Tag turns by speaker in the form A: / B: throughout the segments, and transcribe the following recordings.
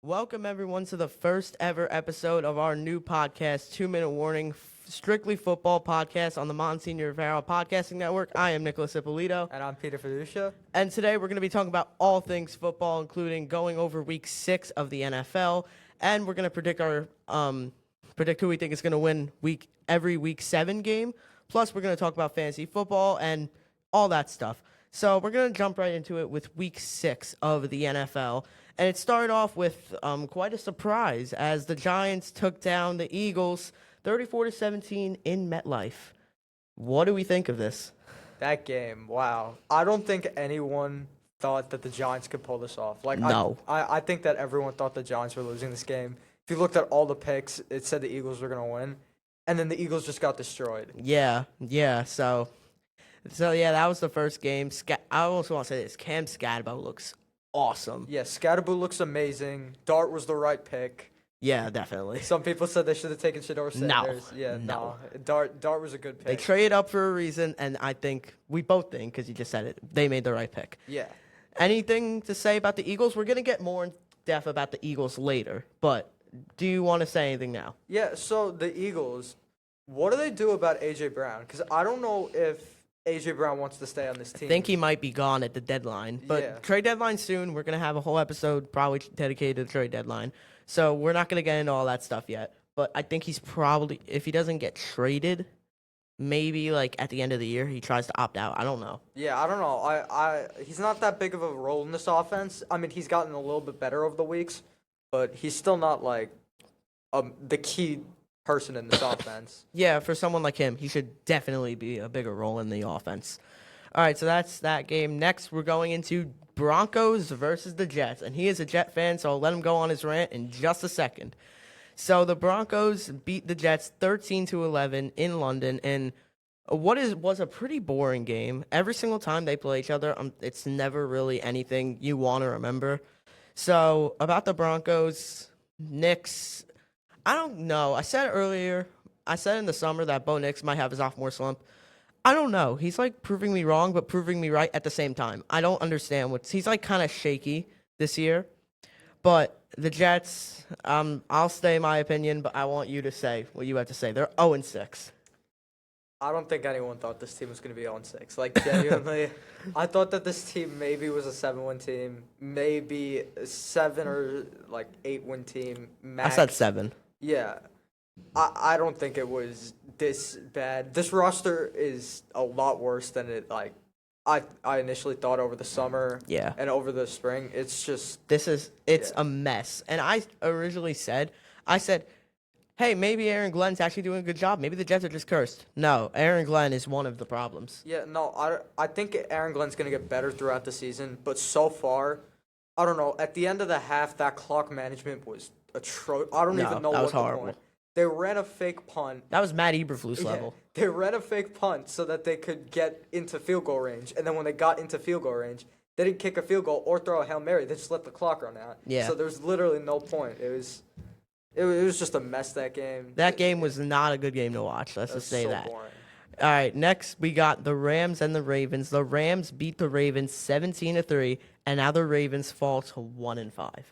A: Welcome, everyone, to the first ever episode of our new podcast, 2 Minute Warning, strictly football podcast on the Monsignor Rivera Podcasting Network. I am Nicholas Ippolito.
B: And I'm Peter Fiducia.
A: And today we're going to be talking about all things football, including going over week 6 of the NFL. And we're going to predict who we think is going to win every week 7 game. Plus, we're going to talk about fantasy football and all that stuff. So we're going to jump right into it with week 6 of the NFL. And it started off with quite a surprise as the Giants took down the Eagles 34-17 in MetLife. What do we think of this?
B: That game, wow. I don't think anyone thought that the Giants could pull this off.
A: No.
B: I think that everyone thought the Giants were losing this game. If you looked at all the picks, it said the Eagles were going to win. And then the Eagles just got destroyed.
A: Yeah. So yeah, that was the first game. I also want to say this. Cam Scatabo looks awesome.
B: Yeah, Scatterbo looks amazing. Dart was the right pick.
A: Yeah, definitely.
B: Some people said they should have taken Shedeur Sanders.
A: No.
B: Dart was a good pick.
A: They traded up for a reason, and I think we both think, because you just said it, they made the right pick.
B: Yeah.
A: Anything to say about the Eagles? We're going to get more in depth about the Eagles later, but do you want to say anything now?
B: Yeah, so the Eagles, what do they do about A.J. Brown? Because I don't know if A.J. Brown wants to stay on this team.
A: I think he might be gone at the deadline, but
B: Yeah.
A: trade deadline soon. We're going to have a whole episode probably dedicated to the trade deadline, so we're not going to get into all that stuff yet, but I think he's probably, if he doesn't get traded, maybe like at the end of the year he tries to opt out. I don't know.
B: Yeah, I don't know. He's not that big of a role in this offense. I mean, he's gotten a little bit better over the weeks, but he's still not like the key person in this offense.
A: Yeah, for someone like him, he should definitely be a bigger role in the offense. All right, so that's that game. Next, we're going into Broncos versus the Jets, and he is a Jet fan, so I'll let him go on his rant in just a second. So the Broncos beat the Jets 13-11 in London, and was a pretty boring game. Every single time they play each other, it's never really anything you want to remember. So about the Broncos, Knicks, I don't know. I said in the summer that Bo Nix might have a sophomore slump. I don't know. He's like proving me wrong, but proving me right at the same time. I don't understand he's like kind of shaky this year. But the Jets, I'll stay my opinion, but I want you to say what you have to say. They're 0-6.
B: I don't think anyone thought this team was going to be 0-6. Like, genuinely, I thought that this team maybe was a 7-win team, maybe a 7 or like 8-win team max.
A: I said 7.
B: Yeah. I don't think it was this bad. This roster is a lot worse than it I initially thought over the summer.
A: Yeah.
B: And over the spring. It's just
A: It's a mess. And I originally said, hey, maybe Aaron Glenn's actually doing a good job. Maybe the Jets are just cursed. No, Aaron Glenn is one of the problems.
B: Yeah, no, I think Aaron Glenn's going to get better throughout the season, but so far, I don't know. At the end of the half, that clock management was atrocious. I don't even know
A: that
B: what
A: was
B: the
A: horrible.
B: point. They ran a fake punt.
A: That was Matt Eberflus level.
B: They ran a fake punt so that they could get into field goal range, and then when they got into field goal range, they didn't kick a field goal or throw a Hail Mary. They just let the clock run out.
A: Yeah.
B: So there's literally no point. It was just a mess, that game.
A: That game was not a good game to watch. Let's just say
B: so
A: that.
B: boring.
A: All right, next we got the Rams and the Ravens. The Rams beat the Ravens 17-3, and now the Ravens fall to 1-5.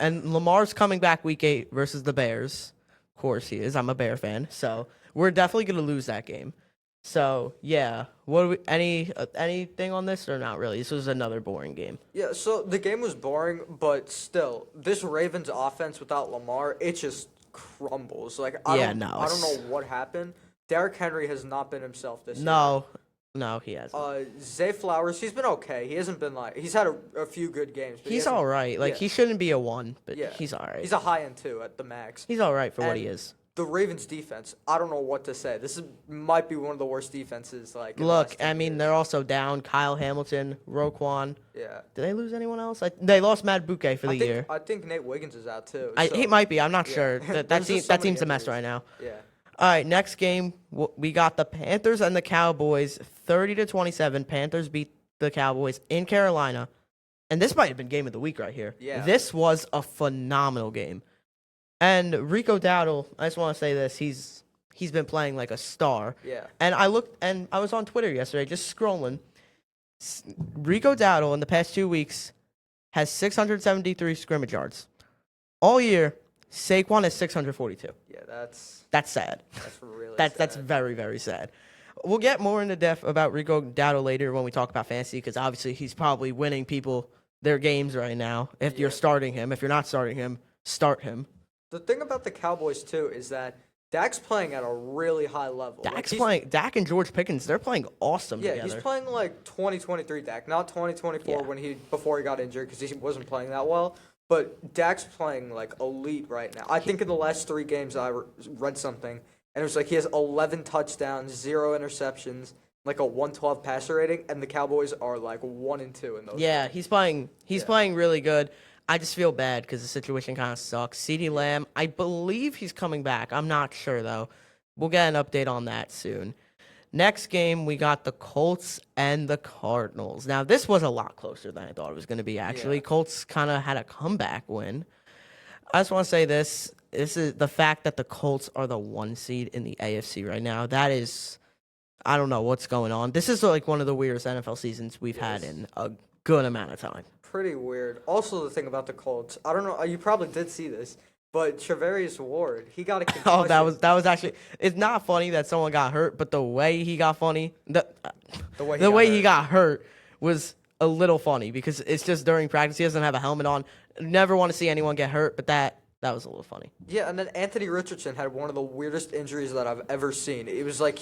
A: And Lamar's coming back week 8 versus the Bears. Of course he is. I'm a Bear fan, so we're definitely gonna lose that game. So yeah, anything on this or not really? This was another boring game.
B: Yeah, so the game was boring, but still, this Ravens offense without Lamar, it just crumbles. Like I don't know what happened. Derrick Henry has not been himself this year.
A: No, he hasn't.
B: Zay Flowers, he's been okay. He hasn't been he's had a few good games. But
A: He's all right. Like he shouldn't be a 1, but
B: Yeah.
A: he's all right.
B: He's a high end 2 at the max.
A: He's all right for what he
B: And
A: is.
B: The Ravens defense, I don't know what to say. Might be one of the worst defenses. In the
A: Look,
B: last 10
A: I mean,
B: years.
A: they're also down Kyle Hamilton, Roquan.
B: Yeah.
A: Did they lose anyone else? They lost Matt Bouquet for the year.
B: I think Nate Wiggins is out too.
A: He might be. I'm not
B: yeah.
A: sure. That
B: There's just so many
A: team's a mess
B: injuries.
A: right now.
B: Yeah.
A: All right, next game, we got the Panthers and the Cowboys, 30-27. Panthers beat the Cowboys in Carolina. And this might have been game of the week right here.
B: Yeah.
A: This was a phenomenal game. And Rico Dowdle, I just want to say this, he's been playing like a star.
B: Yeah.
A: And I was on Twitter yesterday just scrolling. Rico Dowdle in the past 2 weeks has 673 scrimmage yards. All year, Saquon is 642.
B: Yeah, that's
A: That's sad.
B: really
A: That's
B: sad.
A: very, very sad. We'll get more into depth about Rico Dowdle later when we talk about fantasy, because obviously he's probably winning people their games right now. If you're
B: Yeah.
A: starting him, if you're not starting him, start him.
B: The thing about the Cowboys too is that Dak's playing at a really high level. Like,
A: Dak's playing. Dak and George Pickens, they're playing awesome
B: Yeah,
A: together.
B: he's playing like 2023 Dak, not 2024
A: Yeah.
B: before he got injured because he wasn't playing that well. But Dak's playing like elite right now. I think in the last 3 games I read something, and it was like he has 11 touchdowns, 0 interceptions, like a 112 passer rating, and the Cowboys are like 1-2 in those.
A: Yeah,
B: games.
A: he's playing. He's playing really good. I just feel bad because the situation kind of sucks. CeeDee Lamb, I believe he's coming back. I'm not sure though. We'll get an update on that soon. Next game, we got the Colts and the Cardinals. Now, this was a lot closer than I thought it was going to be, actually.
B: Yeah.
A: Colts kind of had a comeback win. I just want to say this. This is the fact that the Colts are the 1 seed in the AFC right now. That is, I don't know what's going on. This is like one of the weirdest NFL seasons we've had
B: Yes.
A: in a good amount of time.
B: Pretty weird. Also, the thing about the Colts, I don't know. You probably did see this, but Travarius Ward, he got a concussion.
A: Oh, that was actually. It's not funny that someone got hurt, but the way he got funny, the way he got hurt was a little funny because it's just during practice. He doesn't have a helmet on. Never want to see anyone get hurt, but that was a little funny.
B: Yeah, and then Anthony Richardson had one of the weirdest injuries that I've ever seen. It was like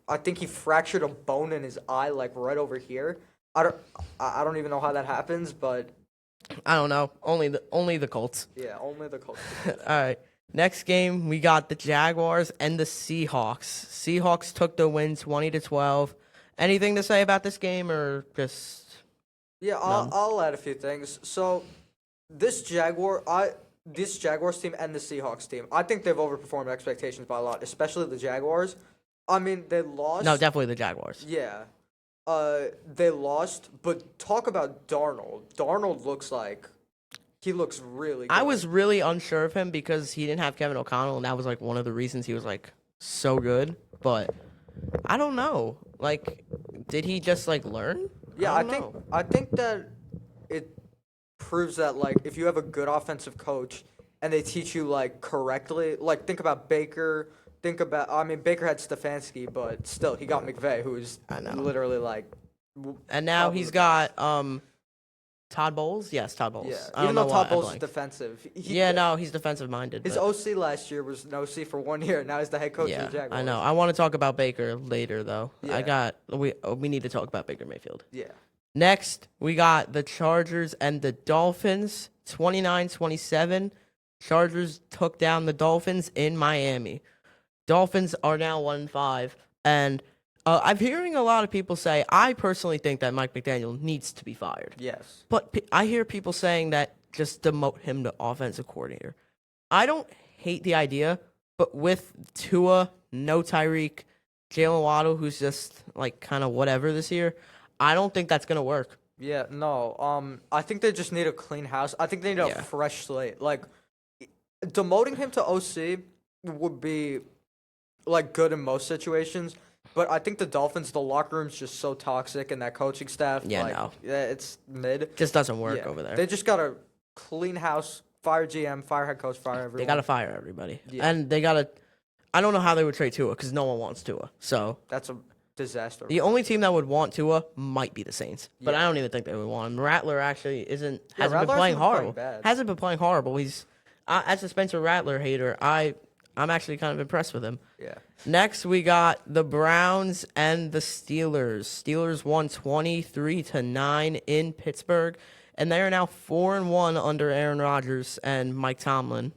B: I think he fractured a bone in his eye, like right over here. I don't even know how that happens, but
A: I don't know. Only the Colts.
B: yeah, only the Colts.
A: All right. Next game, we got the Jaguars and the Seahawks. Seahawks took the win 20-12. Anything to say about this game or just
B: Yeah, I'll add a few things. So this Jaguars team and the Seahawks team, I think they've overperformed expectations by a lot, especially the Jaguars. I mean, they lost.
A: No, definitely the Jaguars.
B: Yeah. They lost, but talk about Darnold. Darnold looks really good.
A: I was really unsure of him because he didn't have Kevin O'Connell, and that was like one of the reasons he was like so good. But I don't know. Like, did he just like learn?
B: Yeah,
A: I don't know.
B: I think that it proves that like if you have a good offensive coach and they teach you like correctly, like think about Baker. Baker had Stefanski, but still he got McVay, who's
A: I know.
B: literally like.
A: And now
B: probably
A: he's
B: the
A: got Todd Bowles. Yes, Todd Bowles.
B: Yeah,
A: I don't
B: even
A: know
B: though
A: why
B: Todd
A: I
B: Bowles is
A: blanked.
B: defensive.
A: No, he's defensive minded.
B: His OC last year was an OC for 1 year. Now he's the head coach
A: Yeah,
B: of the Jaguars.
A: I know. I want to talk about Baker later, though.
B: Yeah.
A: We need to talk about Baker Mayfield.
B: Yeah.
A: Next, we got the Chargers and the Dolphins, 29-27. Chargers took down the Dolphins in Miami. Dolphins are now 1-5, and I'm hearing a lot of people say, I personally think that Mike McDaniel needs to be fired.
B: Yes.
A: But I hear people saying that just demote him to offensive coordinator. I don't hate the idea, but with Tua, no Tyreek, Jalen Waddle, who's just like kind of whatever this year, I don't think that's gonna work.
B: Yeah, no. I think they just need a clean house. I think they need
A: Yeah.
B: a fresh slate. Like, demoting him to OC would be like good in most situations. But I think the Dolphins, the locker room's just so toxic, and that coaching staff,
A: Yeah,
B: like,
A: no.
B: yeah, it's mid.
A: Just doesn't work
B: Yeah.
A: over there.
B: They just gotta clean house, fire GM, fire head coach, fire everyone.
A: They gotta fire everybody,
B: Yeah.
A: and they gotta. I don't know how they would trade Tua because no one wants Tua. So
B: That's a disaster.
A: the only team that would want Tua might be the Saints, but
B: Yeah.
A: I don't even think they would want him. Rattler actually hasn't
B: Rattler
A: been playing
B: hasn't been playing
A: horrible.
B: bad.
A: Hasn't been playing horrible. He's as a Spencer Rattler hater, I'm actually kind of impressed with him.
B: Yeah.
A: Next, we got the Browns and the Steelers. Steelers won 23-9 in Pittsburgh, and they are now 4-1 under Aaron Rodgers and Mike Tomlin.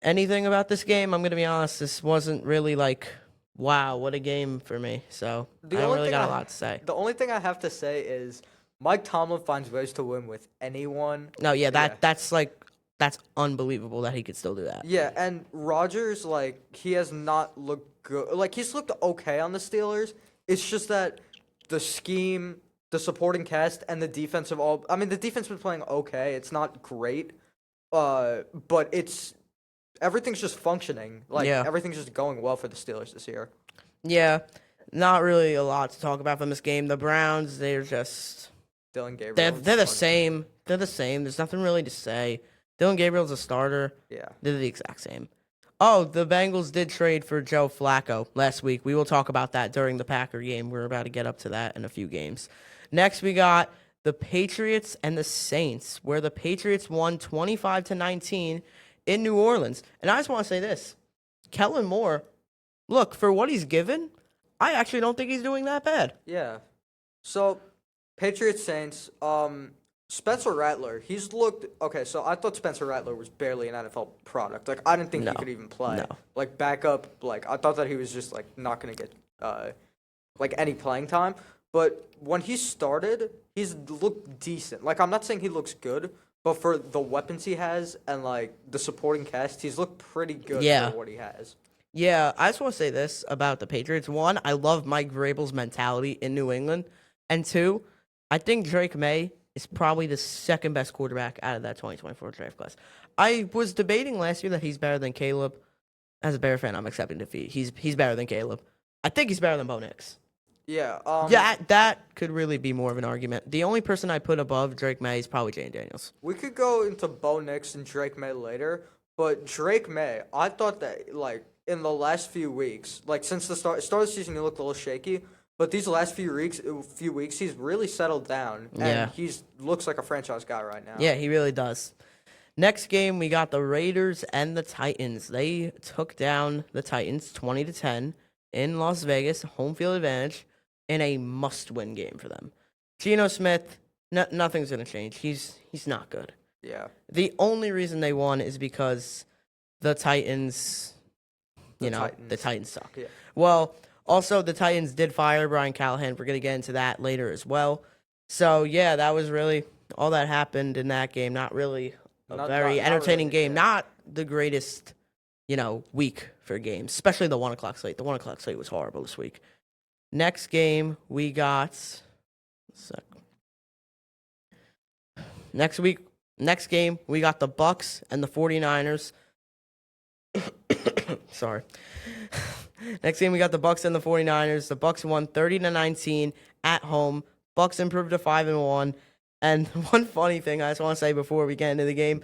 A: Anything about this game? I'm gonna be honest. This wasn't really like, wow, what a game for me. So
B: The
A: I don't
B: only
A: really
B: thing
A: got a lot to say.
B: The only thing I have to say is Mike Tomlin finds ways to win with anyone.
A: No, yeah,
B: Yeah.
A: that's unbelievable that he could still do that.
B: Yeah, and Rodgers, like, he has not looked good. Like, he's looked okay on the Steelers. It's just that the scheme, the supporting cast, and the defensive the defense been playing okay. It's not great, but everything's just functioning. Like,
A: Yeah.
B: everything's just going well for the Steelers this year.
A: Yeah, not really a lot to talk about from this game. The Browns, they're just
B: Dylan Gabriel.
A: they're the same. They're the same. There's nothing really to say. Dylan Gabriel's a starter.
B: Yeah.
A: They're the exact same. Oh, the Bengals did trade for Joe Flacco last week. We will talk about that during the Packer game. We're about to get up to that in a few games. Next, we got the Patriots and the Saints, where the Patriots won 25-19 in New Orleans. And I just want to say this. Kellen Moore, look, for what he's given, I actually don't think he's doing that bad.
B: Yeah. So, Patriots Saints, Spencer Rattler, he's looked okay. So I thought Spencer Rattler was barely an NFL product. Like I didn't think
A: No.
B: he could even play.
A: No.
B: Like backup, like I thought that he was just like not gonna get like any playing time. But when he started, he's looked decent. Like I'm not saying he looks good, but for the weapons he has and like the supporting cast, he's looked pretty good
A: Yeah.
B: for what he has.
A: Yeah, I just want to say this about the Patriots. One, I love Mike Vrabel's mentality in New England. And two, I think Drake May is probably the second best quarterback out of that 2024 draft class. I was debating last year that he's better than Caleb. As a Bear fan, I'm accepting defeat. He's better than Caleb. I think he's better than Bo Nix.
B: Yeah.
A: Yeah, that could really be more of an argument. The only person I put above Drake May is probably Jane Daniels.
B: We could go into Bo Nix and Drake May later, but Drake May, I thought that like in the last few weeks, like since the start of the season, he looked a little shaky. But these last few weeks, he's really settled down, and
A: Yeah.
B: he's looks like a franchise guy right now.
A: Yeah, he really does. Next game, we got the Raiders and the Titans. They took down the Titans 20-10 in Las Vegas, home field advantage, in a must-win game for them. Geno Smith, nothing's gonna change. He's not good.
B: Yeah.
A: The only reason they won is because the Titans,
B: The
A: the Titans suck.
B: Yeah.
A: Well, also the Titans did fire Brian Callahan. We're gonna get into that later as well. So yeah, that was really all that happened in that game. Not really a
B: Not-
A: very
B: not
A: entertaining
B: really,
A: game.
B: yeah.
A: Not the greatest, week for games, especially the 1:00 slate. The 1:00 slate was horrible this week. Next game we got. Next game we got the Bucks and the 49ers. Sorry. Next game we got the Bucks and the 49ers. The Bucks won 30-19 at home. Bucks improved to 5-1. And one funny thing I just want to say before we get into the game,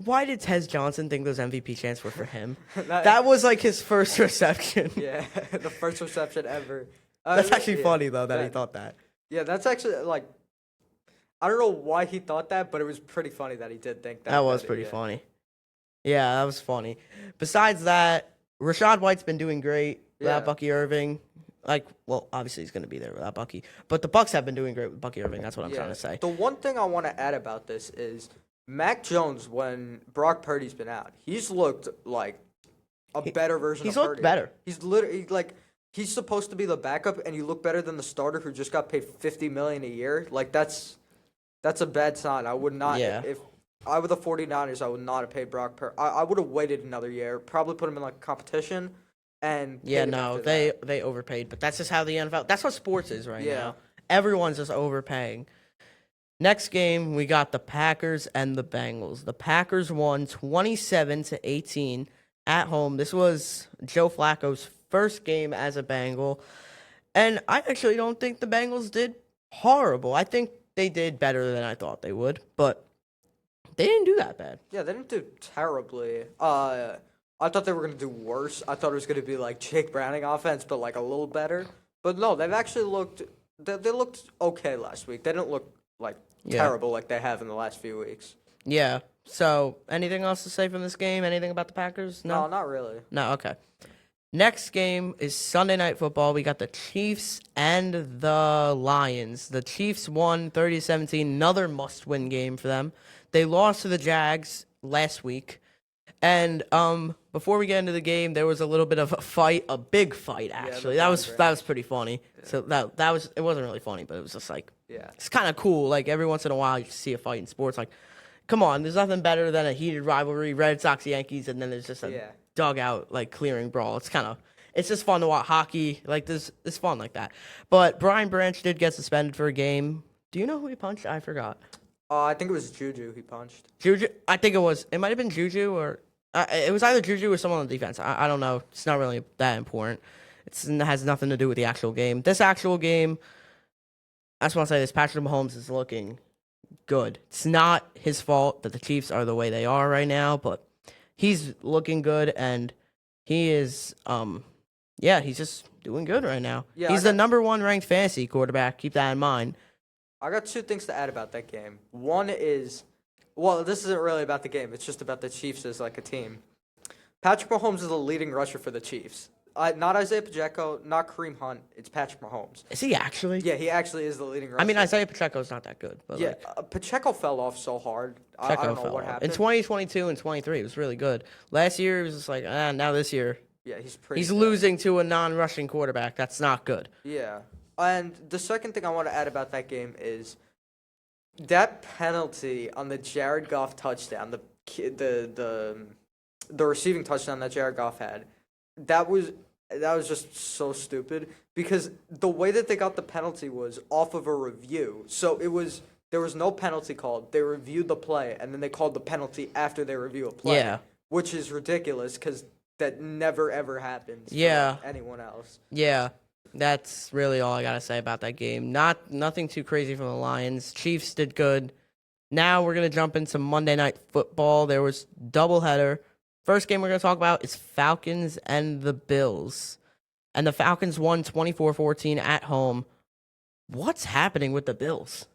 A: why did Tez Johnson think those MVP chants were for him? That was like his first reception.
B: Yeah, the first reception ever.
A: That's actually
B: yeah,
A: funny though that he thought that.
B: Yeah, that's actually like, I don't know why he thought that, but it was pretty funny that he did think that.
A: That was
B: but,
A: pretty
B: yeah.
A: funny. Yeah, that was funny. Besides that, Rashad White's been doing great without
B: Yeah.
A: Bucky Irving. Obviously he's going to be there without Bucky. But the Bucks have been doing great with Bucky Irving. That's what I'm trying to say.
B: The one thing I want to add about this is Mac Jones, when Brock Purdy's been out, he's looked like a better version
A: He's
B: of
A: looked
B: Purdy.
A: better.
B: He's literally like he's supposed to be the backup, and you look better than the starter who just got paid $50 million a year. Like that's a bad sign. I would not.
A: Yeah.
B: If I were the 49ers, I would not have paid Brock Purdy. I would have waited another year, probably put him in like competition, and
A: Yeah,
B: paid him
A: no,
B: after
A: they
B: that.
A: overpaid, but that's just how the NFL. That's what sports is right
B: Yeah.
A: now. Everyone's just overpaying. Next game, we got the Packers and the Bengals. The Packers won 27-18 at home. This was Joe Flacco's first game as a Bengal, and I actually don't think the Bengals did horrible. I think they did better than I thought they would, but they didn't do that bad.
B: Yeah, they didn't do terribly. I thought they were going to do worse. I thought it was going to be like Jake Browning offense, but like a little better. But no, they've actually looked. They looked okay last week. They didn't look like
A: Yeah.
B: terrible like they have in the last few weeks.
A: Yeah. So, anything else to say from this game? Anything about the Packers?
B: No, not really.
A: No, okay. Next game is Sunday Night Football. We got the Chiefs and the Lions. The Chiefs won 30-17, another must-win game for them. They lost to the Jags last week. And before we get into the game, there was a little bit of a fight, a big fight actually.
B: the
A: That was
B: Lions,
A: pretty funny. So that was it wasn't really funny, but it was just like
B: Yeah.
A: it's kind of cool. Like every once in a while, you see a fight in sports. Like, come on, there's nothing better than a heated rivalry, Red Sox Yankees, and then there's just a
B: Yeah.
A: dugout like clearing brawl. It's just fun to watch hockey. Like it's fun like that. But Brian Branch did get suspended for a game. Do you know who he punched? I forgot.
B: I think it was Juju he punched.
A: Juju. I think it might have been Juju or it was either Juju or someone on the defense. I don't know. It's not really that important. It has nothing to do with the actual game. This actual game, I just want to say this: Patrick Mahomes is looking good. It's not his fault that the Chiefs are the way they are right now, but he's looking good, and he is, he's just doing good right now.
B: Yeah,
A: He's the number 1 ranked fantasy quarterback. Keep that in mind.
B: I got 2 things to add about that game. One is, well, this isn't really about the game. It's just about the Chiefs as like a team. Patrick Mahomes is the leading rusher for the Chiefs. Not Isaiah Pacheco, not Kareem Hunt. It's Patrick Mahomes.
A: Is he actually?
B: Yeah, he actually is the leading rusher.
A: I mean, Isaiah Pacheco's not that good, but
B: yeah,
A: like,
B: Pacheco fell off so hard. I
A: Pacheco
B: don't know
A: fell
B: what
A: off.
B: happened.
A: In 2022 and 23, it was really good. Last year, it was just like, now this year,
B: Yeah, he's pretty.
A: he's
B: bad.
A: losing to a non-rushing quarterback. That's not good.
B: Yeah, and the second thing I want to add about that game is that penalty on the Jared Goff touchdown, the receiving touchdown that Jared Goff had. That was just so stupid because the way that they got the penalty was off of a review. So there was no penalty called. They reviewed the play and then they called the penalty after they review a play.
A: Yeah.
B: Which is ridiculous because that never ever happens.
A: Yeah.
B: For anyone else.
A: Yeah, that's really all I gotta say about that game. Nothing too crazy from the Lions. Chiefs did good. Now we're gonna jump into Monday Night Football. There was doubleheader. First game we're gonna talk about is Falcons and the Bills, and the Falcons won 24-14 at home. What's happening with the Bills?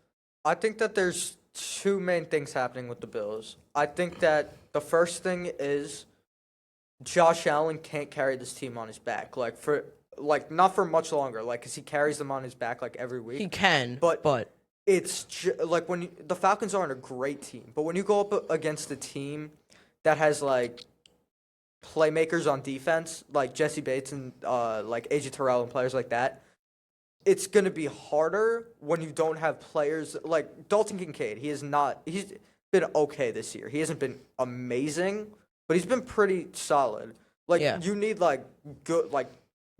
B: I think that there's 2 main things happening with the Bills. I think that the first thing is Josh Allen can't carry this team on his back, not for much longer, because he carries them on his back every week.
A: He can,
B: But-
A: but
B: It's when the Falcons aren't a great team, but when you go up against a team that has playmakers on defense, like Jesse Bates and AJ Terrell and players like that, it's gonna be harder when you don't have players like Dalton Kincaid. He's been okay this year. He hasn't been amazing, but he's been pretty solid.
A: Yeah.
B: You need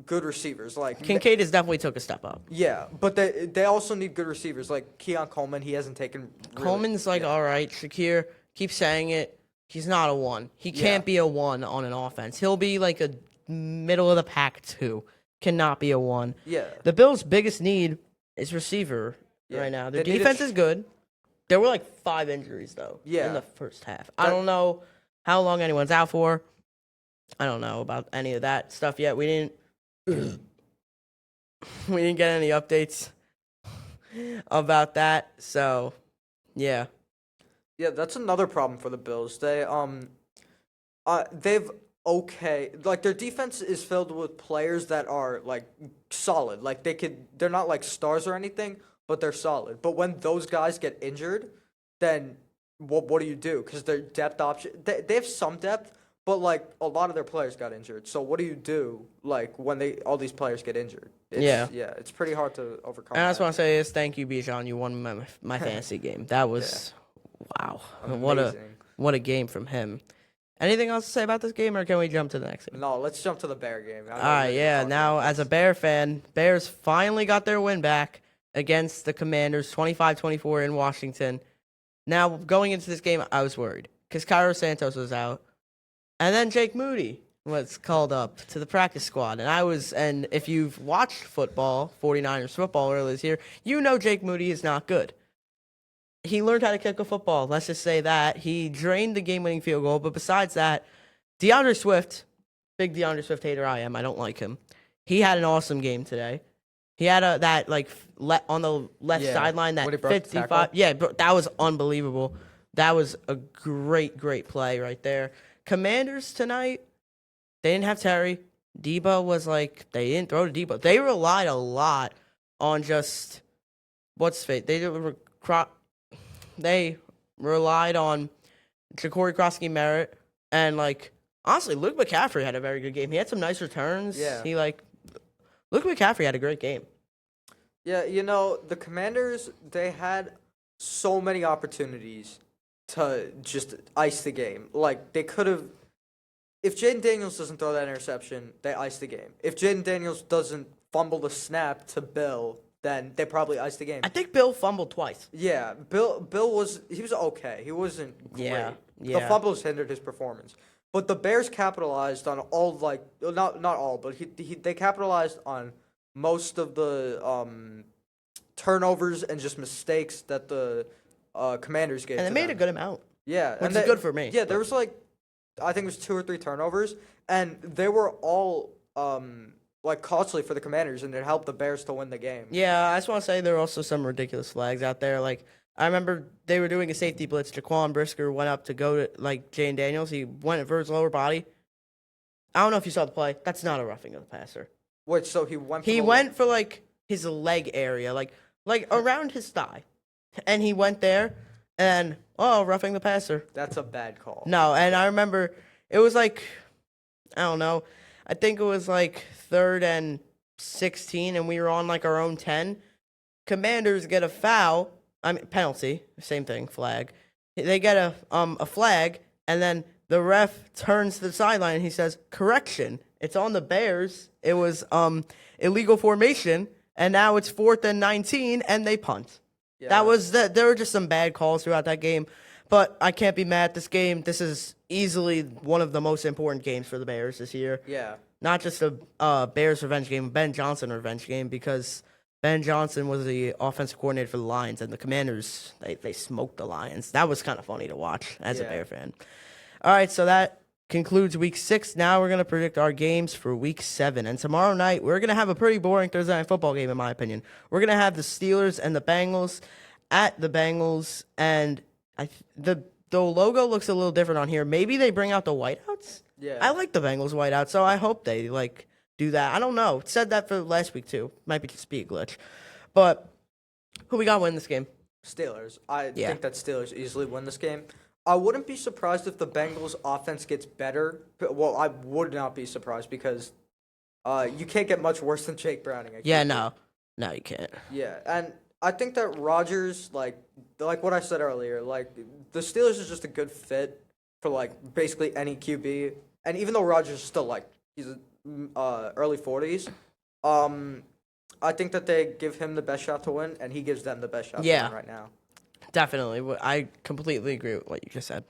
B: good receivers.
A: Kincaid has definitely took a step up.
B: Yeah, but they also need good receivers. Like Keon Coleman, he hasn't taken.
A: Coleman's all right. Shakir keeps saying it. He's not a 1. He can't be a 1 on an offense. He'll be like a middle of the pack 2. Cannot be a 1.
B: Yeah.
A: The Bills' biggest need is receiver right now. Their
B: They need a
A: defense is good. There were 5 injuries though in the first half. I don't know how long anyone's out for. I don't know about any of that stuff yet. We didn't get any updates about that. So, yeah.
B: Yeah, that's another problem for the Bills. They've their defense is filled with players that are solid. They're not stars or anything, but they're solid. But when those guys get injured, then what do you do? Because their depth option, they have some depth, but a lot of their players got injured. So what do you do when all these players get injured? It's pretty hard to overcome.
A: And I just want to say is thank you, Bijan. You won my fantasy game. That was wow.
B: Amazing.
A: What a game from him. Anything else to say about this game, or can we jump to the next game?
B: No, let's jump to the Bear game.
A: All right, yeah. Now, as a Bear fan, Bears finally got their win back against the Commanders, 25-24 in Washington. Now, going into this game, I was worried because Cairo Santos was out, and then Jake Moody was called up to the practice squad. And if you've watched football, 49ers football earlier this year, you know Jake Moody is not good. He learned how to kick a football. Let's just say that. He drained the game-winning field goal. But besides that, DeAndre Swift, big DeAndre Swift hater I am. I don't like him. He had an awesome game today. He had on the left sideline, that
B: when he broke the
A: 55.
B: tackle.
A: Yeah, that was unbelievable. That was a great, great play right there. Commanders tonight, they didn't have Terry. Debo was they didn't throw to Debo. They relied a lot on just, what's fate? They relied on Ja'Cory Krosky-Merritt and honestly, Luke McCaffrey had a very good game. He had some nice returns.
B: Yeah.
A: Luke McCaffrey had a great game.
B: Yeah, the Commanders, they had so many opportunities to just ice the game. They could have. If Jaden Daniels doesn't throw that interception, they ice the game. If Jaden Daniels doesn't fumble the snap to Bill, then they probably ice the game.
A: I think Bill fumbled twice.
B: Yeah, Bill was okay. He wasn't great.
A: Yeah.
B: The fumbles hindered his performance. But the Bears capitalized on all not all, but they capitalized on most of the turnovers and just mistakes that the Commanders gave
A: And they
B: to
A: made a
B: them.
A: good amount.
B: Yeah,
A: which is good for me,
B: Yeah, there
A: but-
B: was like, I think it was 2 or 3 turnovers, and they were all like costly for the Commanders, and it helped the Bears to win the game.
A: Yeah, I just want to say there are also some ridiculous flags out there. Like, I remember they were doing a safety blitz. Jaquan Brisker went up to go to, like, Jane Daniels. He went for his lower body. I don't know if you saw the play. That's not a roughing of the passer.
B: Which so he went. For
A: He
B: the-
A: went for, like, his leg area, like around his thigh. And he went there, and, roughing the passer.
B: That's a bad call.
A: No, and I remember it was like, I don't know. I think it was like 3rd and 16, and we were on like our own 10. Commanders get a foul. I mean, penalty. Same thing, flag. They get a flag, and then the ref turns to the sideline and he says, "Correction. It's on the Bears. It was illegal formation, and now it's 4th and 19, and they punt."
B: Yeah,
A: That was that. There were just some bad calls throughout that game, but I can't be mad at this game. This is easily one of the most important games for the Bears this year.
B: Yeah.
A: Not just a Bears revenge game, Ben Johnson revenge game, because Ben Johnson was the offensive coordinator for the Lions, and the Commanders they smoked the Lions. That was kind of funny to watch as a
B: Yeah.
A: Bear fan. All right, so that concludes Week 6. Now we're gonna predict our games for Week 7, and tomorrow night we're gonna have a pretty boring Thursday night football game, in my opinion. We're gonna have the Steelers and the Bengals at the Bengals, and the logo looks a little different on here. Maybe they bring out the whiteouts.
B: Yeah.
A: I like the Bengals whiteout, so I hope they do that. I don't know. It said that for last week too. Might be just be a glitch. But who we got win this game?
B: Steelers. I
A: Yeah.
B: think that Steelers easily win this game. I wouldn't be surprised if the Bengals offense gets better. Well, I would not be surprised because you can't get much worse than Jake Browning.
A: Yeah, no, you can't.
B: Yeah, and I think that Rodgers, like what I said earlier, like the Steelers is just a good fit for like basically any QB. And even though Rodgers is still like he's early 40s, I think that they give him the best shot to win, and he gives them the best shot to
A: Yeah.
B: win right now.
A: Definitely, I completely agree with what you just said.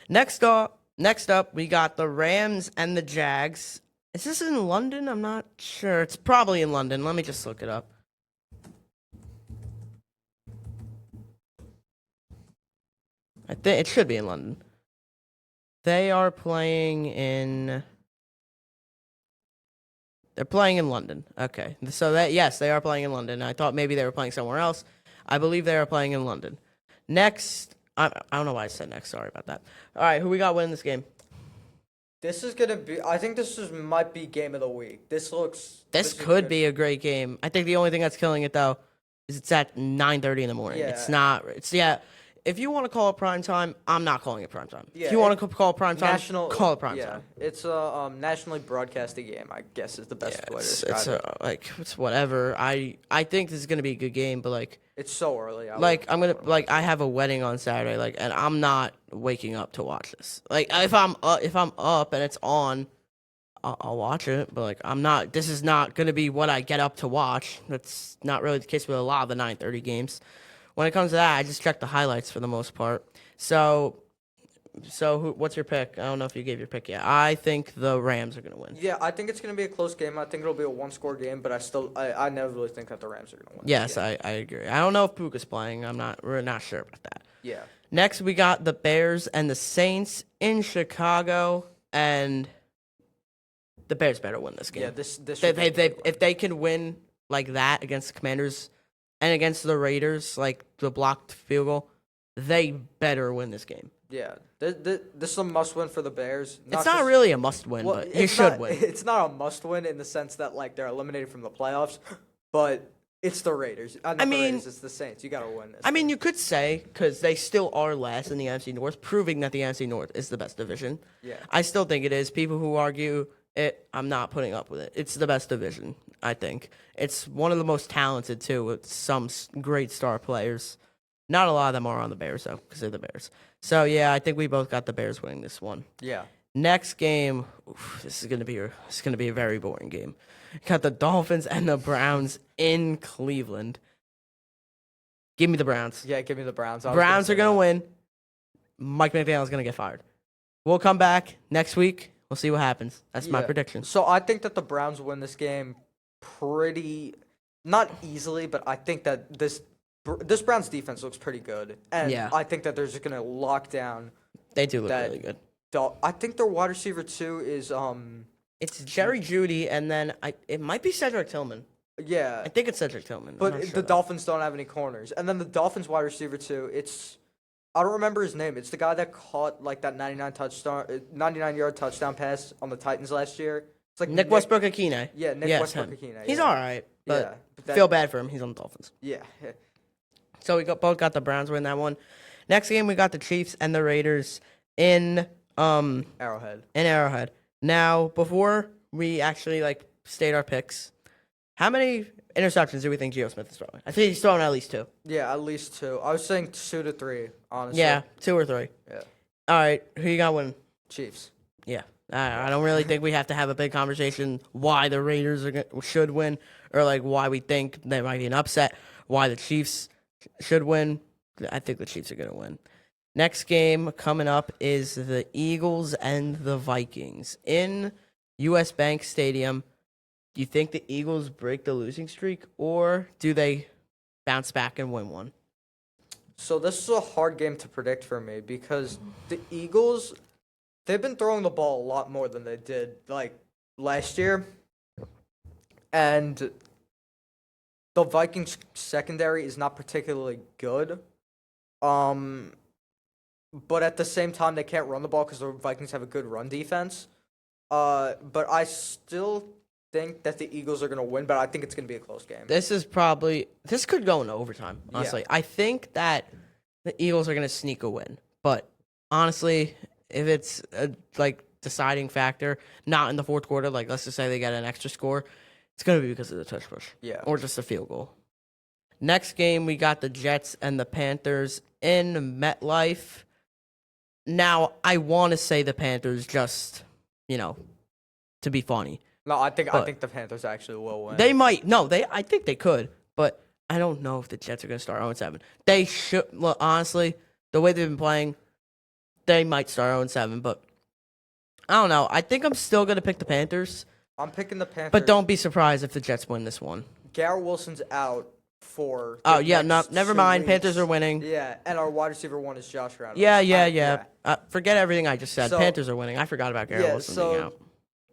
A: Next up, we got the Rams and the Jags. Is this in London? I'm not sure. It's probably in London. Let me just look it up. I think it should be in London. They are playing in. They're playing in London. Okay, so yes, they are playing in London. I thought maybe they were playing somewhere else. I believe they are playing in London. Next, I don't know why I said next. Sorry about that. All right, who we got winning this game?
B: This is gonna be. I think might be game of the week. This
A: This
B: is
A: could
B: good.
A: be a great game. I think the only thing that's killing it though is it's at 9:30 in the morning.
B: Yeah.
A: It's not. It's yeah. If you want to call it prime time, I'm not calling it prime time.
B: Yeah,
A: if you want to call it prime time,
B: National
A: call it prime
B: yeah,
A: time.
B: it's a nationally broadcasted game. I guess is the best way to describe
A: It's
B: it.
A: it's whatever. I think this is gonna be a good game, but
B: It's so early.
A: I have a wedding on Saturday, and I'm not waking up to watch this. Like if I'm up and it's on, I'll watch it. But I'm not. This is not gonna be what I get up to watch. That's not really the case with a lot of the 9:30 games. When it comes to that, I just check the highlights for the most part. So what's your pick? I don't know if you gave your pick yet. I think the Rams are gonna win.
B: Yeah, I think it's gonna be a close game. I think it'll be a one-score game, but I never really think that the Rams are gonna win.
A: Yes,
B: Yeah.
A: I agree. I don't know if Puka's playing. We're not sure about that.
B: Yeah.
A: Next, we got the Bears and the Saints in Chicago, and the Bears better win this game.
B: Yeah. This.
A: If they can win like that against the Commanders and against the Raiders, like the blocked field goal, they better win this game.
B: Yeah. This is a must-win for the Bears.
A: It's not really a must-win,
B: Well,
A: but you
B: it's
A: should
B: not-
A: win.
B: It's not a must-win in the sense that they're eliminated from the playoffs, but it's the Raiders. Not the Raiders, it's the Saints. You gotta win this.
A: I mean, you could say, because they still are last in the NFC North, proving that the NFC North is the best division.
B: Yeah.
A: I still think it is. People who argue it, I'm not putting up with it. It's the best division, I think. It's one of the most talented, too, with some great star players. Not a lot of them are on the Bears, though, because they're the Bears. So, yeah, I think we both got the Bears winning this one.
B: Yeah.
A: Next game, this is gonna be a very boring game. Got the Dolphins and the Browns in Cleveland. Give me the Browns.
B: Yeah. Give me the Browns. I was
A: Browns
B: say
A: are gonna
B: that.
A: win. Mike McDaniel's gonna get fired. We'll come back next week. We'll see what happens. That's my
B: Yeah.
A: prediction.
B: So I think that the Browns win this game pretty, not easily, but I think that this this Browns defense looks pretty good, and
A: Yeah.
B: I think that they're just gonna lock down.
A: They do look
B: That-
A: really good.
B: I think their wide receiver too is
A: It's Jerry Judy, and then it might be Cedric Tillman.
B: yeah,
A: I think it's Cedric Tillman. I'm
B: but
A: not
B: the
A: sure, though.
B: Dolphins don't have any corners, and then the Dolphins wide receiver too. I don't remember his name. It's the guy that caught like that 99-yard touchdown pass on the Titans last year. It's like
A: Nick Westbrook Akine.
B: Yeah, Nick
A: Yes,
B: Westbrook
A: him.
B: Akine.
A: He's
B: yeah.
A: all right, but
B: Yeah,
A: feel bad for him. He's on the Dolphins.
B: Yeah,
A: So we both got the Browns win that one. Next game, we got the Chiefs and the Raiders in
B: Arrowhead.
A: Arrowhead. Now, before we actually state our picks, how many interceptions do we think Geno Smith is throwing? I think he's throwing at least 2.
B: Yeah, at least 2. I was saying 2 to 3. Honestly.
A: Yeah, 2 or 3.
B: Yeah.
A: All right, who you got winning?
B: Chiefs.
A: Yeah, I don't really think we have to have a big conversation why the Raiders should win, or why we think there might be an upset, why the Chiefs should win. I think the Chiefs are going to win. Next game coming up is the Eagles and the Vikings in U.S. Bank Stadium. Do you think the Eagles break the losing streak, or do they bounce back and win one?
B: So this is a hard game to predict for me because the Eagles, they've been throwing the ball a lot more than they did last year. And the Vikings secondary is not particularly good. But at the same time, they can't run the ball because the Vikings have a good run defense. But I still think that the Eagles are going to win, but I think it's going to be a close game.
A: This could go into overtime, honestly.
B: Yeah.
A: I think that the Eagles are going to sneak a win. But honestly, if it's a deciding factor, not in the fourth quarter, let's just say they get an extra score, it's going to be because of the touch push.
B: Yeah.
A: Or just a field goal. Next game, we got the Jets and the Panthers in MetLife. Now, I want to say the Panthers just, to be funny.
B: No, I think
A: But-
B: the Panthers actually will win.
A: They might. No, I think they could, but I don't know if the Jets are going to start 0-7. They should. Well, honestly, the way they've been playing, they might start 0-7, but I don't know. I think I'm still going to pick the Panthers,
B: I'm picking the Panthers.
A: but don't be surprised if the Jets win this one.
B: Garrett Wilson's out for.
A: Oh,
B: the
A: yeah,
B: next
A: never
B: 2
A: mind.
B: weeks.
A: Panthers are winning.
B: Yeah, and our wide receiver one is Josh Reynolds.
A: Yeah. Forget everything I just said.
B: So-
A: Panthers are winning. I forgot about Garrett
B: Yeah,
A: Wilson being
B: so
A: out.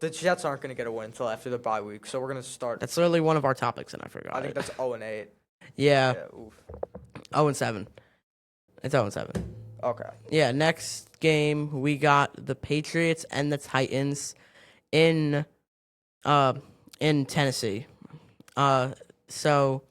B: the Jets aren't going to get a win until after the bye week, so we're going to start.
A: That's literally one of our topics, and I forgot
B: I think
A: it.
B: that's 0-8.
A: Yeah,
B: Yeah, oof.
A: 0-7. It's 0-7.
B: Okay.
A: Yeah, next game we got the Patriots and the Titans in Tennessee. So